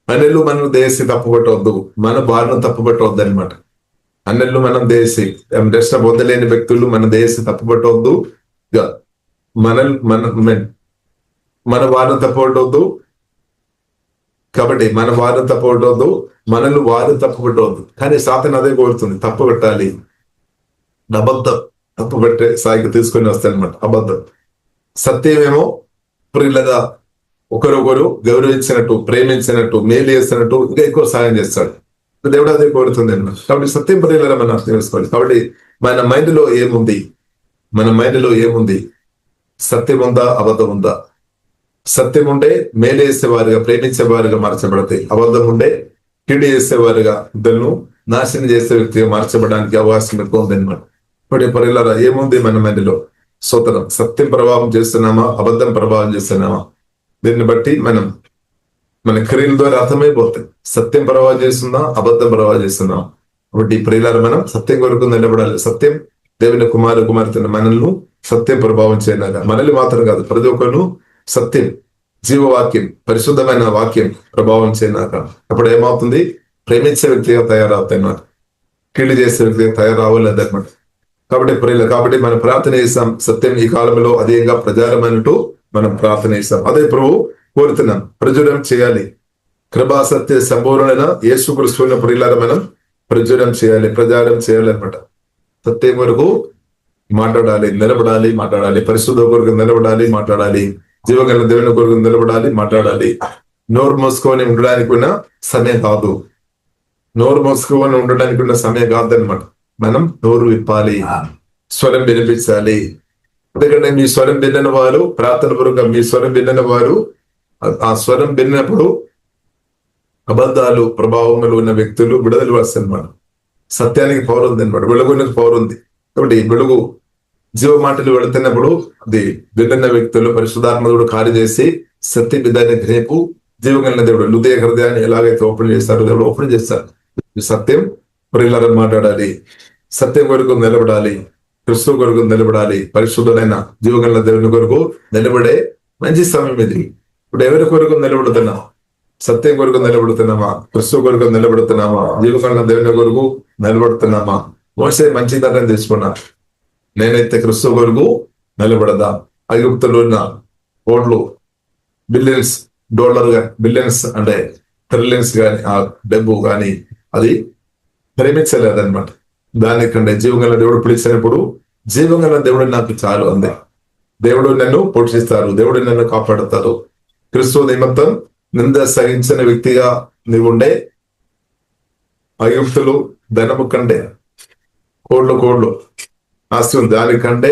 అన్యులు మనం దేశి తప్పుపట్టవద్దు, మన బారిన తప్పుపట్టవద్దు అనమాట. అన్యులు మనం దేశి రెస్ట్ వద్దలేని వ్యక్తులు మన దేశి తప్పుపట్టవద్దు, మన వారిని తప్పుపట్టవద్దు. కాబట్టి మన వారిని తప్పుపట్టవద్దు, మనల్ని వారు తప్పుపట్టవద్దు. కానీ సాతాను అదే కోరుతుంది, తప్పు పెట్టాలి. అబద్ధం తప్పు పెట్టే స్థాయికి తీసుకొని వస్తాయన్నమాట. అబద్ధం సత్యమేమో ప్రియులగా ఒకరొకరు గౌరవించినట్టు, ప్రేమించినట్టు, మేలు చేస్తున్నట్టు ఇంకా ఎక్కువ సాయం చేస్తాడు. దేవుడు అదే కోరుతుంది అన్నమాట. కాబట్టి సత్యం ప్రియులగా మనం అర్థం చేసుకోవాలి. కాబట్టి మన మైండ్లో ఏముంది, మన మైండ్లో ఏముంది? సత్యం ఉందా, అబద్ధం ఉందా? సత్యం ఉండే మేలు చేసేవారుగా, ప్రేమించేవారుగా మార్చబడతాయి. అబద్ధం ఉండే కీడు చేసేవారుగా, ఇద్దరును నాశనం చేసే వ్యక్తిగా మార్చబడడానికి అవకాశం ఎక్కువ ఉంది అనమాట. ఇప్పుడు పరిలారా ఏముంది మన మైండ్లో? సోతరం సత్యం ప్రభావం చేస్తున్నామా, అబద్ధం ప్రభావం చేస్తున్నామా? దీన్ని బట్టి మన క్రియల ద్వారా అర్థమైపోతాయి. సత్యం ప్రభావం చేస్తుందా, అబద్ధం ప్రభావం చేస్తున్నాం. కాబట్టి ప్రియులారా మనం సత్యం కొరకు నిలబడాలి. సత్యం దేవుని కుమార్తెను మనల్ని సత్యం ప్రభావం చేయనాక, మనల్ని మాత్రం కాదు ప్రతి ఒక్కరు సత్యం, జీవవాక్యం, పరిశుద్ధమైన వాక్యం ప్రభావం చేయనాక అప్పుడు ఏమవుతుంది? ప్రేమించే వ్యక్తిగా తయారవుతాయి అన్నమాట. కీళ్ళు చేసే వ్యక్తిగా తయారవ్వలేదు అనమాట. కాబట్టి మనం ప్రార్థన చేస్తాం, సత్యం ఈ కాలంలో అదేగా ప్రచారమైనట్టు మనం ప్రార్థన చేస్తాం. అదే ప్రభు కోరుతున్నాం, ప్రచురం చేయాలి. కృపా సత్య సంపూర్ణమైన యేసు క్రీస్తువుని ప్రియులారా మనం ప్రచురం చేయాలి, ప్రచారం చేయాలి అనమాట. సత్యం వరకు మాట్లాడాలి, మాట్లాడాలి. పరిశుద్ధ కొరకు నిలబడాలి, మాట్లాడాలి. జీవగల దేవుని కొరకు నిలబడాలి, మాట్లాడాలి. నోరు మోసుకొని ఉండడానికి ఉన్న సమయం కాదు, నోరు మోసుకొని ఉండడానికి ఉన్న సమయం కాదనమాట. మనం నోరు విప్పాలి, స్వరం వినిపించాలి. ఎందుకంటే మీ స్వరం విన్న వారు, ప్రార్థన పూర్వక మీ స్వరం విన్న వారు, ఆ స్వరం విన్నప్పుడు అబద్ధాలు ప్రభావములు ఉన్న వ్యక్తులు విడుదల వస్తాయి అనమాట. సత్యానికి పవర్ ఉంది అనమాట, వెలుగునికి పవర్ ఉంది. కాబట్టి వెలుగు జీవ మాటలు వెళుతున్నప్పుడు అది విభిన్న వ్యక్తులు పరిశుద్ధాత్మడు కార్య చేసి సత్య విధాన్ని గ్రేపు జీవగలిగిన దేవుడు హృదయాన్ని ఎలాగైతే ఓపెన్ చేస్తారో దేవుడు ఓపెన్ చేస్తారు. సత్యం ప్రియులారా మాట్లాడాలి, సత్యం కొరకు నిలబడాలి, క్రీస్తు కొరకు నిలబడాలి. పరిశుద్ధుడైన జీవగలిగిన దేవుని కొరకు నిలబడే మంచి సమయం ఇది. ఇప్పుడు ఎవరి కొరకు నిలబడుతున్నాం? సత్యం కొరకు నిలబడుతున్నామా? క్రీస్తు కొరకు నిలబడుతున్నామా? జీవగలిగిన దేవుని కొరకు నిలబడుతున్నామా? మోసే మంచి దండం తీసుకున్నా, నేనైతే క్రీస్తు కొరకు నిలబడదా? ఐగుప్తులో ఉన్న కోట్లు బిలియన్స్ డాలర్ బిలియన్స్ అంటే ట్రిలియన్స్ కానీ ఆ డబ్బు కానీ అది ప్రేమించలేదన్నమాట. దానికంటే జీవగల దేవుడు పిలిచినప్పుడు జీవగల దేవుడు నాకు చాలు అంది. దేవుడు నన్ను పోషిస్తారు, దేవుడు నన్ను కాపాడుతారు. క్రీస్తు నిమిత్తం నింద సహించిన వ్యక్తిగా నీవుండే ఐగుప్తులు ధనము కంటే కోళ్ళు ఆస్తి దానికంటే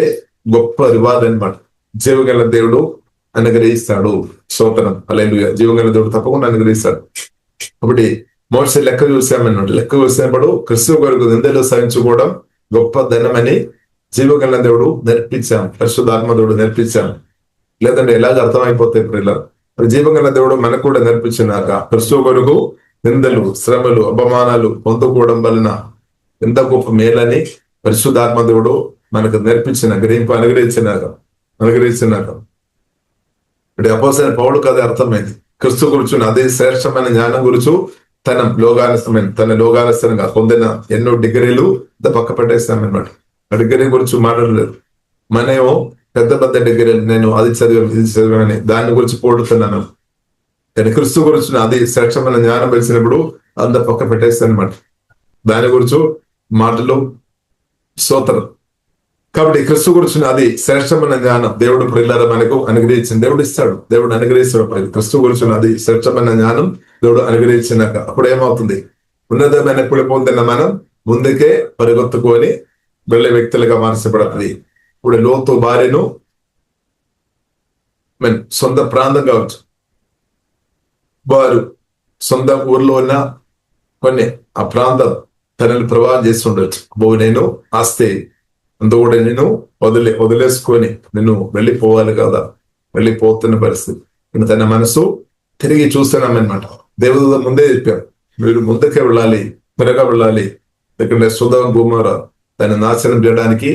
గొప్ప రివార్డ్ అనమాట. జీవగల దేవుడు అనుగ్రహిస్తాడు. స్తోత్రం హల్లెలూయా. జీవగల దేవుడు తప్పకుండా అనుగ్రహిస్తాడు. కాబట్టి మోసే లెక్క చూసామన్నమాట. లెక్క చూసినప్పుడు క్రీస్తు కొరకు నిందలు సహించుకోవడం గొప్ప ధనమని జీవగల దేవుడు నేర్పించాం, పరిశుద్ధాత్మ దేవుడు నేర్పించాం. లేదంటే ఎలాగ అర్థమైపోతాయి ప్రియులారా? జీవగల దేవుడు మనకు కూడా నేర్పించినాక క్రీస్తు కొరకు నిందలు, శ్రమలు, అపమానాలు పొందుకోవడం వలన ఎంత గొప్ప మేలని పరిశుద్ధాత్మ దేవుడు మనకు నేర్పించిన గ్రహింపు అనుగ్రహించినాక ఇప్పుడు అపోస్తలుడైన పౌలు కథ అర్థమైంది. క్రీస్తు గురించి అదే శ్రేష్టమైన జ్ఞానం గురించి తన లోకాలస్థనంగా పొందిన ఎన్నో డిగ్రీలు పక్క పెట్టేస్తామన్నమాట. ఆ డిగ్రీ గురించి మాట్లాడలేదు. మనమేమో పెద్ద డిగ్రీలు, నేను అది చదివాను ఇది చదివాని దాని గురించి పోడుతున్నాను. కానీ క్రీస్తు గురించి అది శ్రేష్టమైన జ్ఞానం తెలిసినప్పుడు అంత పక్క పెట్టేస్తాను అనమాట. దాని గురించి మాటలు స్తోత్రం. కాబట్టి క్రీస్తు గురించి అది శ్రేష్టమైన జ్ఞానం దేవుడు ప్రియులారా మనకు అనుగ్రహించింది. దేవుడు ఇస్తాడు, దేవుడు అనుగ్రహిస్తాడు. క్రీస్తు గురించి అది శ్రేష్టమైన జ్ఞానం దేవుడు అనుగ్రహించినాక అప్పుడు ఏమవుతుంది? ఉన్నతమైన కుడి పొందిన మనం ముందుకే పరిగెత్తుకొని వెళ్ళే వ్యక్తులుగా మార్చబడుతుంది. ఇప్పుడు లోతు భార్యను సొంత ప్రాంతం కావచ్చు, వారు సొంత ఊర్లో ఉన్న కొన్ని ఆ ప్రాంతం తనని ప్రభావం చేస్తుండొచ్చు. నేను ఆస్తే అందుకూడా నేను వదిలేసుకొని నేను వెళ్ళిపోవాలి కదా, వెళ్ళిపోతున్న పరిస్థితి. ఇప్పుడు తన మనసు తిరిగి చూస్తున్నామన్నమాట. దేవుడు ముందే చెప్పారు, మీరు ముందుకే వెళ్ళాలి, త్వరగా వెళ్ళాలి. ఎందుకంటే సొదొమ గొమొర్రా దాన్ని నాశనం చేయడానికి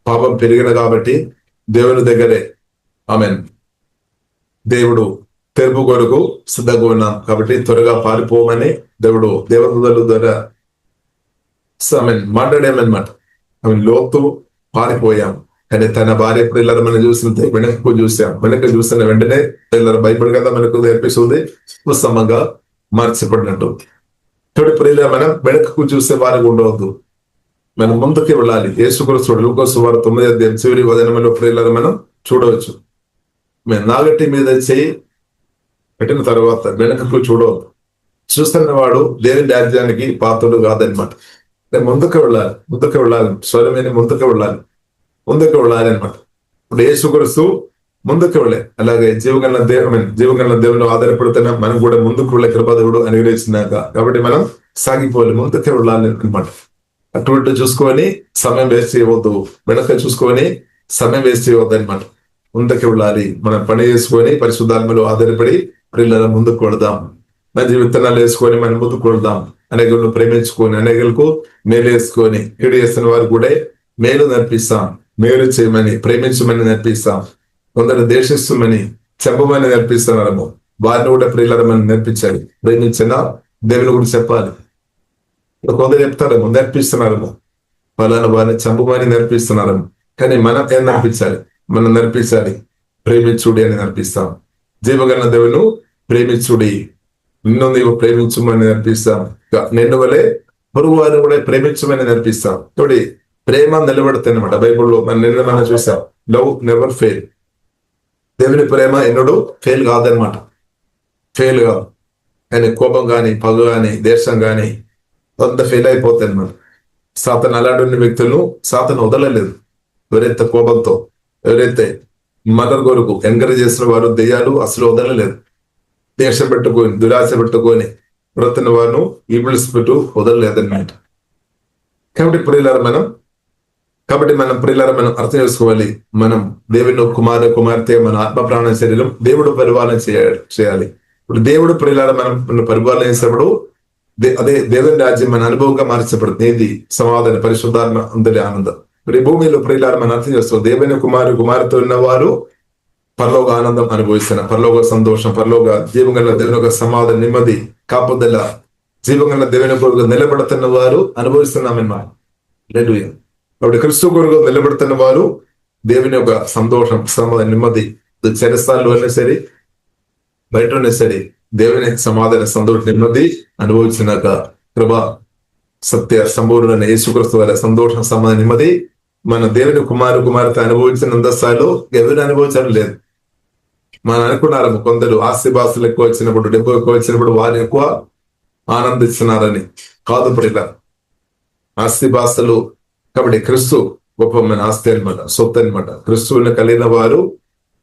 పాపం పెరిగిన కాబట్టి దేవుని దగ్గరే ఆమెన్ దేవుడు తెరుపు కొరకు సిద్ధంగా ఉన్నాం కాబట్టి త్వరగా పారిపోమని దేవుడు దేవదూతల ద్వారా మాట్లాడామన్నమాట. ఆమె లోతు పారిపోయాం, కానీ తన భార్య పిల్లలు మనం చూస్తుంటే వెనక్కు చూసాం. వెనక్కి చూస్తున్న వెంటనే పిల్లలు బైబిల్ కదా మనకు నేర్పిస్తుంది ఉత్తమంగా మార్చబడినట్టు. తోటి ప్రియుల మనం వెనక్కు చూసే వారికి ఉండవద్దు, మనం ముందుకు వెళ్ళాలి. యేసుక్రీస్తు లూకా సువార్త 9 చివరి వచనంలో ప్రియులను మనం చూడవచ్చు. నాగటి మీద చేయి పెట్టిన తర్వాత వెనకకు చూడవద్దు. చూస్తున్న వాడు దేవుని రాజ్యానికి పాత్రుడు కాదనమాట. ముందుకు వెళ్ళాలి స్వరమైన ముందుకు వెళ్ళాలి అనమాట. ఇప్పుడు యేసుక్రీస్తు ముందుకు వెళ్ళే అలాగే జీవగల దేవుని ఆధారపడుతున్నా మనం కూడా ముందుకు వెళ్ళే కృప దేవుడు అనుగ్రహించినాక కాబట్టి మనం సాగిపోవాలి, ముందుకు వెళ్ళాలి అనమాట. అటు చూసుకొని సమయం వేస్ట్ చేయవద్దు, వెనక చూసుకొని సమయం వేస్ట్ చేయవద్దు అనమాట. ముందుకు వెళ్ళాలి, మనం పని చేసుకొని పరిశుద్ధాత్మలో ఆధారపడి పిల్లల ముందుకు వెళదాం. మంచి విత్తనాలు వేసుకొని మనం ముందుకు వెళదాం. అనేకులను ప్రేమించుకొని అనేకులకు మేలు వేసుకొని కీడు చేస్తున్న వారు కూడా మేలు నేర్పిస్తాం. మేలు చేయమని ప్రేమించమని నేర్పిస్తాం. కొందరు దేశిస్తుమని చెప్పమని నేర్పిస్తున్నాము. వారిని కూడా ప్రియులమని నేర్పించాలి. ప్రేమించిన దేవుని కూడా చెప్పాలి. కొందరు చెప్తారేమో నేర్పిస్తున్నారేమో వాళ్ళని వారిని చంపమని నేర్పిస్తున్నారేమో, కానీ మనం ఏం నేర్పించాలి? మనం నేర్పించాలి ప్రేమించుడి అని నేర్పిస్తాం. జీవగల దేవుని ప్రేమించుడి, నిన్ను నీవు ప్రేమించమని నేర్పిస్తాం. నిన్ను వలె పొరుగు వారిని కూడా ప్రేమించమని నేర్పిస్తాం. తోడి ప్రేమ నిలబడుతుంది అనమాట. బైబుల్లో మనం చూసాం, లవ్ నెవర్ ఫెయిల్. దేవుని ప్రేమ ఎన్నడూ ఫెయిల్ కాదనమాట, ఫెయిల్ కాదు. కానీ కోపం కానీ పగ కానీ దేశం కానీ కొంత ఫెయిల్ అయిపోతాయి అనమాట. సాతాను అలాంటి వ్యక్తులను సాతాను వదలలేదు. ఎవరైతే కోపంతో ఎవరైతే మదర్ కొరకు ఎంకరేజ్ చేసిన వారు దెయ్యాలు అసలు వదలలేదు. దేశం పెట్టుకొని దురాశ పెట్టుకొని బ్రతున్న వారు ఈబిల్స్ పెట్టు వదలలేదన్నమాట. కాబట్టి మనం ప్రియులారా మనం అర్థం చేసుకోవాలి. మనం దేవుని కుమార్తె మన ఆత్మ ప్రాణ శరీరం దేవుడు పరిపాలన చేయాలి. ఇప్పుడు దేవుడు ప్రియులారా మనం పరిపాలన చేసేప్పుడు అదే దేవుని రాజ్యం మన అనుభవంగా మార్చబడుతుంది. ఏది సమాధాన పరిశుద్ధాత్మ అందరి ఆనందం. ఇప్పుడు ఈ భూమిలో ప్రియులారా మనం అర్థం చేస్తాం, దేవుని కుమార్తె ఉన్నవారు పరలోక ఆనందం అనుభవిస్తున్న పరలోక సంతోషం, పరలోక జీవగల దేవుని యొక్క సమాధాన నెమ్మది కాపుదల జీవగల దేవుని కొరకు నిలబడుతున్న వారు అనుభవిస్తున్నామన్నమాట. కాబట్టి క్రీస్తు కొరకు నిలబడుతున్న వారు దేవుని యొక్క సంతోషం సమాధాన నెమ్మది చరస్థాల్లో అయినా సరే బయట ఉన్నా సరే దేవుని సమాధాన సంతోష నెమ్మది అనుభవించినాక కృప సత్య సంపూర్ణ యేసుక్రీస్తు వారి సంతోషం సమాధాన నెమ్మది మన దేవుని కుమార్తె అనుభవించినంత స్థాయిలో ఎవరు అనుభవించడం లేదు. మనం అనుకున్నారు కొందరు ఆస్తిపాస్తులు ఎక్కువ వచ్చినప్పుడు డబ్బు ఎక్కువ వచ్చినప్పుడు వారు ఎక్కువ ఆనందిస్తున్నారని. కాదు ప్రియుల, ఆస్తిపాస్తులు కాబట్టి క్రీస్తు గొప్పమైన ఆస్తి అనమాట, సొత్తు అనమాట. క్రీస్తువుని కలిగిన వారు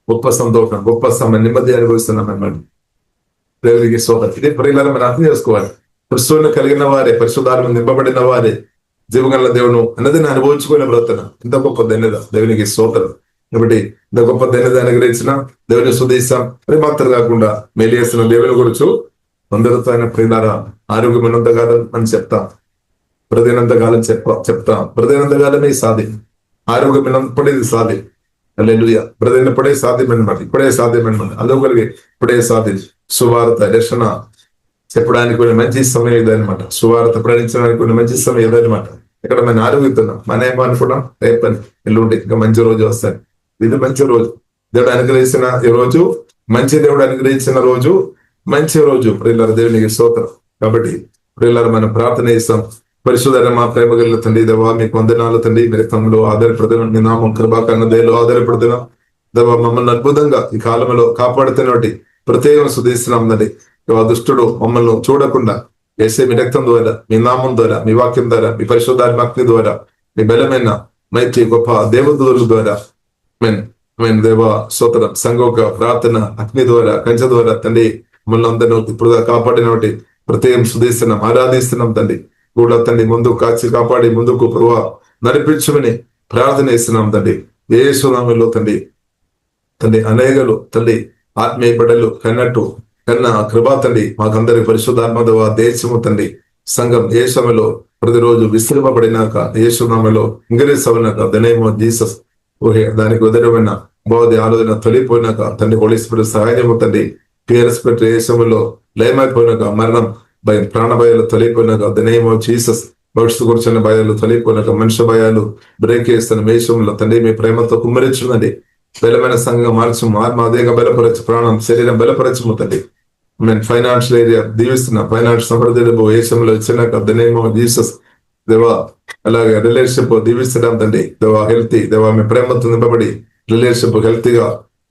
గొప్ప సంతోషం గొప్ప నెమ్మది అనుభవిస్తున్నాం అన్నమాట. దేవునికి సోదరు ఇది ప్రియులను మనం అర్థం చేసుకోవాలి. క్రీస్తువుని కలిగిన వారే పరిశుద్ధాత్మ నింపబడిన వారే జీవగల దేవుడు అన్నదిని అనుభవించుకునే బ్రతన ఇంత గొప్ప ధన్యత దేవునికి సోదరు. కాబట్టి ఇంత గొప్ప ధన్యత అనుగ్రహించిన దేవుని సుదేశం మరి మాత్రం కాకుండా మేలు చేస్తున్న దేవుని గురించి అందరితో ఆయన ప్రియులారా ఆరోగ్యం ఉన్నంత కాలం అని చెప్తాం, ప్రతినంత కాలం చెప్తాం. ప్రతినంతకాలమే సాధ్యం, ఆరోగ్యం ఉన్నప్పుడేది సాధ్యం. హల్లెలూయా. ప్రతినప్పుడే సాధ్యమన్నమాట, ఇప్పుడే సాధ్యమన్నమాట. అందుకలిగి ఇప్పుడే సాధ్యం. సువార్త రక్షణ చెప్పడానికి కొన్ని మంచి సమయం ఇదనమాట. సువార్త ప్రకటించడానికి కొన్ని మంచి సమయం ఇదనమాట. ఇక్కడ మనం ఆరోగ్యతున్నాం, మన ఏమో అనుకున్నాం రేపని ఎల్లుండి ఇంకా మంచి రోజు వస్తాయి. ఇది మంచి రోజు, దేవుడు అనుగ్రహించిన ఈ రోజు మంచి, దేవుడు అనుగ్రహించిన రోజు మంచి రోజు. ప్రియులారా దేవునికి స్తోత్రం. కాబట్టి ప్రియులారా మనం ప్రార్థన చేస్తాం. పరిశుద్ధ మా ప్రేమ కలిగిన తండ్రి దేవా మీకు వందనాలు తండ్రి. మీరు తమలో ఆధారపడుతున్నాం, మీ నామం కృపాకరణ దేలో ఆధారపడుతున్నాం దేవా. మమ్మల్ని అద్భుతంగా ఈ కాలంలో కాపాడుతున్నటువంటి ప్రత్యేకం సుధిస్తున్నాం తండ్రి. దుష్టుడు మమ్మల్ని చూడకుండా వేసే మీ రక్తం ద్వారా, మీ నామం ద్వారా, మీ వాక్యం ద్వారా, మీ పరిశుద్ధాత్మ అగ్ని ద్వారా, మీ బలమైన మైత్రి గొప్ప దేవదూరుల ద్వారా దేవ స్తోత్రం సంఘోక ప్రార్థన అగ్ని ద్వారా కంచ ద్వారా తండ్రి మమ్మల్ని అందరూ ఇప్పుడు కాపాడినటువంటి ప్రత్యేకం సుధిస్తున్నాం, ఆరాధిస్తున్నాం తండ్రి. కూడా తండ్రి ముందుకు కాచి కాపాడి ముందుకు ప్రభావ నడిపించమని ప్రార్థన చేస్తున్నాం తండ్రి. యేసునామములో తండ్రి అనేకలు తండ్రి ఆత్మీయ బిడ్డలు కన్నా కృపా తండ్రి మాకందరి పరిశుద్ధాత్మ దేశము తండ్రి సంఘం యేసులో ప్రతిరోజు విస్తరింపబడినాక, యేసునామలో ఇంక్రీజ్ అవునాక, ద నేమ్ ఆఫ్ జీసస్ ఊహే దానికి ఉదరమైన బోధి ఆలోచన తొలిపోయినాక, తండ్రి హోలీ స్పిరిట్ సహాయం తండ్రి క్లియర్ స్పిరిట్ యేసులో లయమైపోయినాక, మరణం భయం ప్రాణ భయాలు తొలిపోయినాక, ద నేమ్ ఆఫ్ జీసస్ భవిష్యత్తు కూర్చున్న భయాలు తొలిపోయినాక, మనుష్య భయాలు బ్రేక్ చేస్తున్న మేషంలో తండ్రి మీ ప్రేమతో కుమ్మరించుందండి. బలమైన సంఘం మార్చు అదేగా బలపరచు, ప్రాణం శరీరం బలపరచము తండ్రి. మేము ఫైనాన్షియల్ ఏరియా దీవిస్తున్నా, ఫైనాన్స్ సమృద్ధి ఏషంలో ఇచ్చినాక, ద నేమ్ ఆఫ్ జీసస్ దేవా. అలాగే రిలేషన్షిప్ దీవిస్తున్నాం తండ్రి. దేవా హెల్తీ దేవా మీ ప్రేమతో నింపబడి రిలేషన్షిప్ హెల్తీగా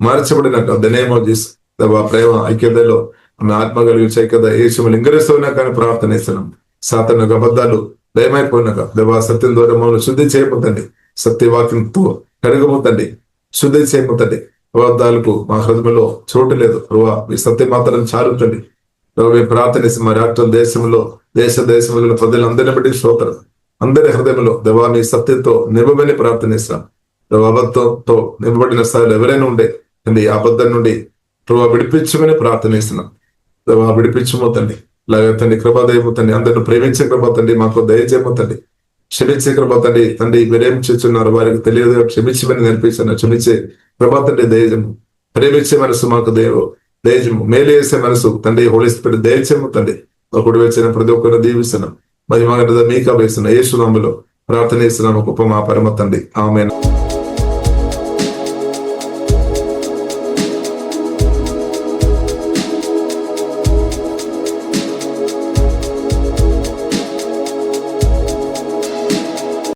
మార్చబడినాక, ద నేమ్ ఆఫ్ జీసస్ దేవా ప్రేమ ఐక్యతలో ఆమె ఆత్మ కలిగించే ఐక్యత ఏషములు ఇంకరిస్తున్నా కానీ ప్రార్థన ఇస్తున్నాం. సాతాను అబద్ధాలు దయమైపోయినాక దేవా సత్యం ద్వారా మమ్మల్ని శుద్ధి చేయబోతండి. సత్యవాక్యంతో కడగబోతండి, శుద్ధి చేయబోతండి. అబద్ధాలకు మా హృదయంలో చోటు లేదు ప్రభా. మీ సత్యం మాత్రం చాలుతండి. మేము ప్రార్థనిస్తాం మా రాష్ట్రం దేశంలో దేశంలో ప్రజలందరిని బట్టి స్తోత్రం. అందరి హృదయంలో దేవా మీ సత్యంతో నింపమని ప్రార్థనిస్తాం. అబద్ధంతో నింపబడిన స్థాయిలో ఎవరైనా ఉండే తండ్రి అబద్ధం నుండి ప్రభా విడిపించమని ప్రార్థనిస్తున్నాం. దేవా విడిపించమోతండి. అలాగే తండ్రి కృపాదయము తండ్రి, అందరిని ప్రేమించే కృప తండ్రి, మాకు దయచేయము తండ్రి, క్షమించే కృప తండ్రి. తండ్రి మీరేం చేస్తున్నారు వారికి తెలియదు, క్షమించమని నేర్పిస్తున్నారు. క్షమించే కృప తండ్రి, దయజము ప్రేమించే మనసు మాకు దయజము మేలు చేసే మనసు తండ్రి, హోలీ స్పిరిట్ దయచేయము తండ్రి. ఒకటి వచ్చిన ప్రతి ఒక్కరు దీవిస్తున్నాం. మహిమగత మీకు అభేస్తున్నాం. యేసు నామములో ప్రార్థన చేస్తున్నాము గొప్ప మా పరమ తండ్రి. ఆమేన్.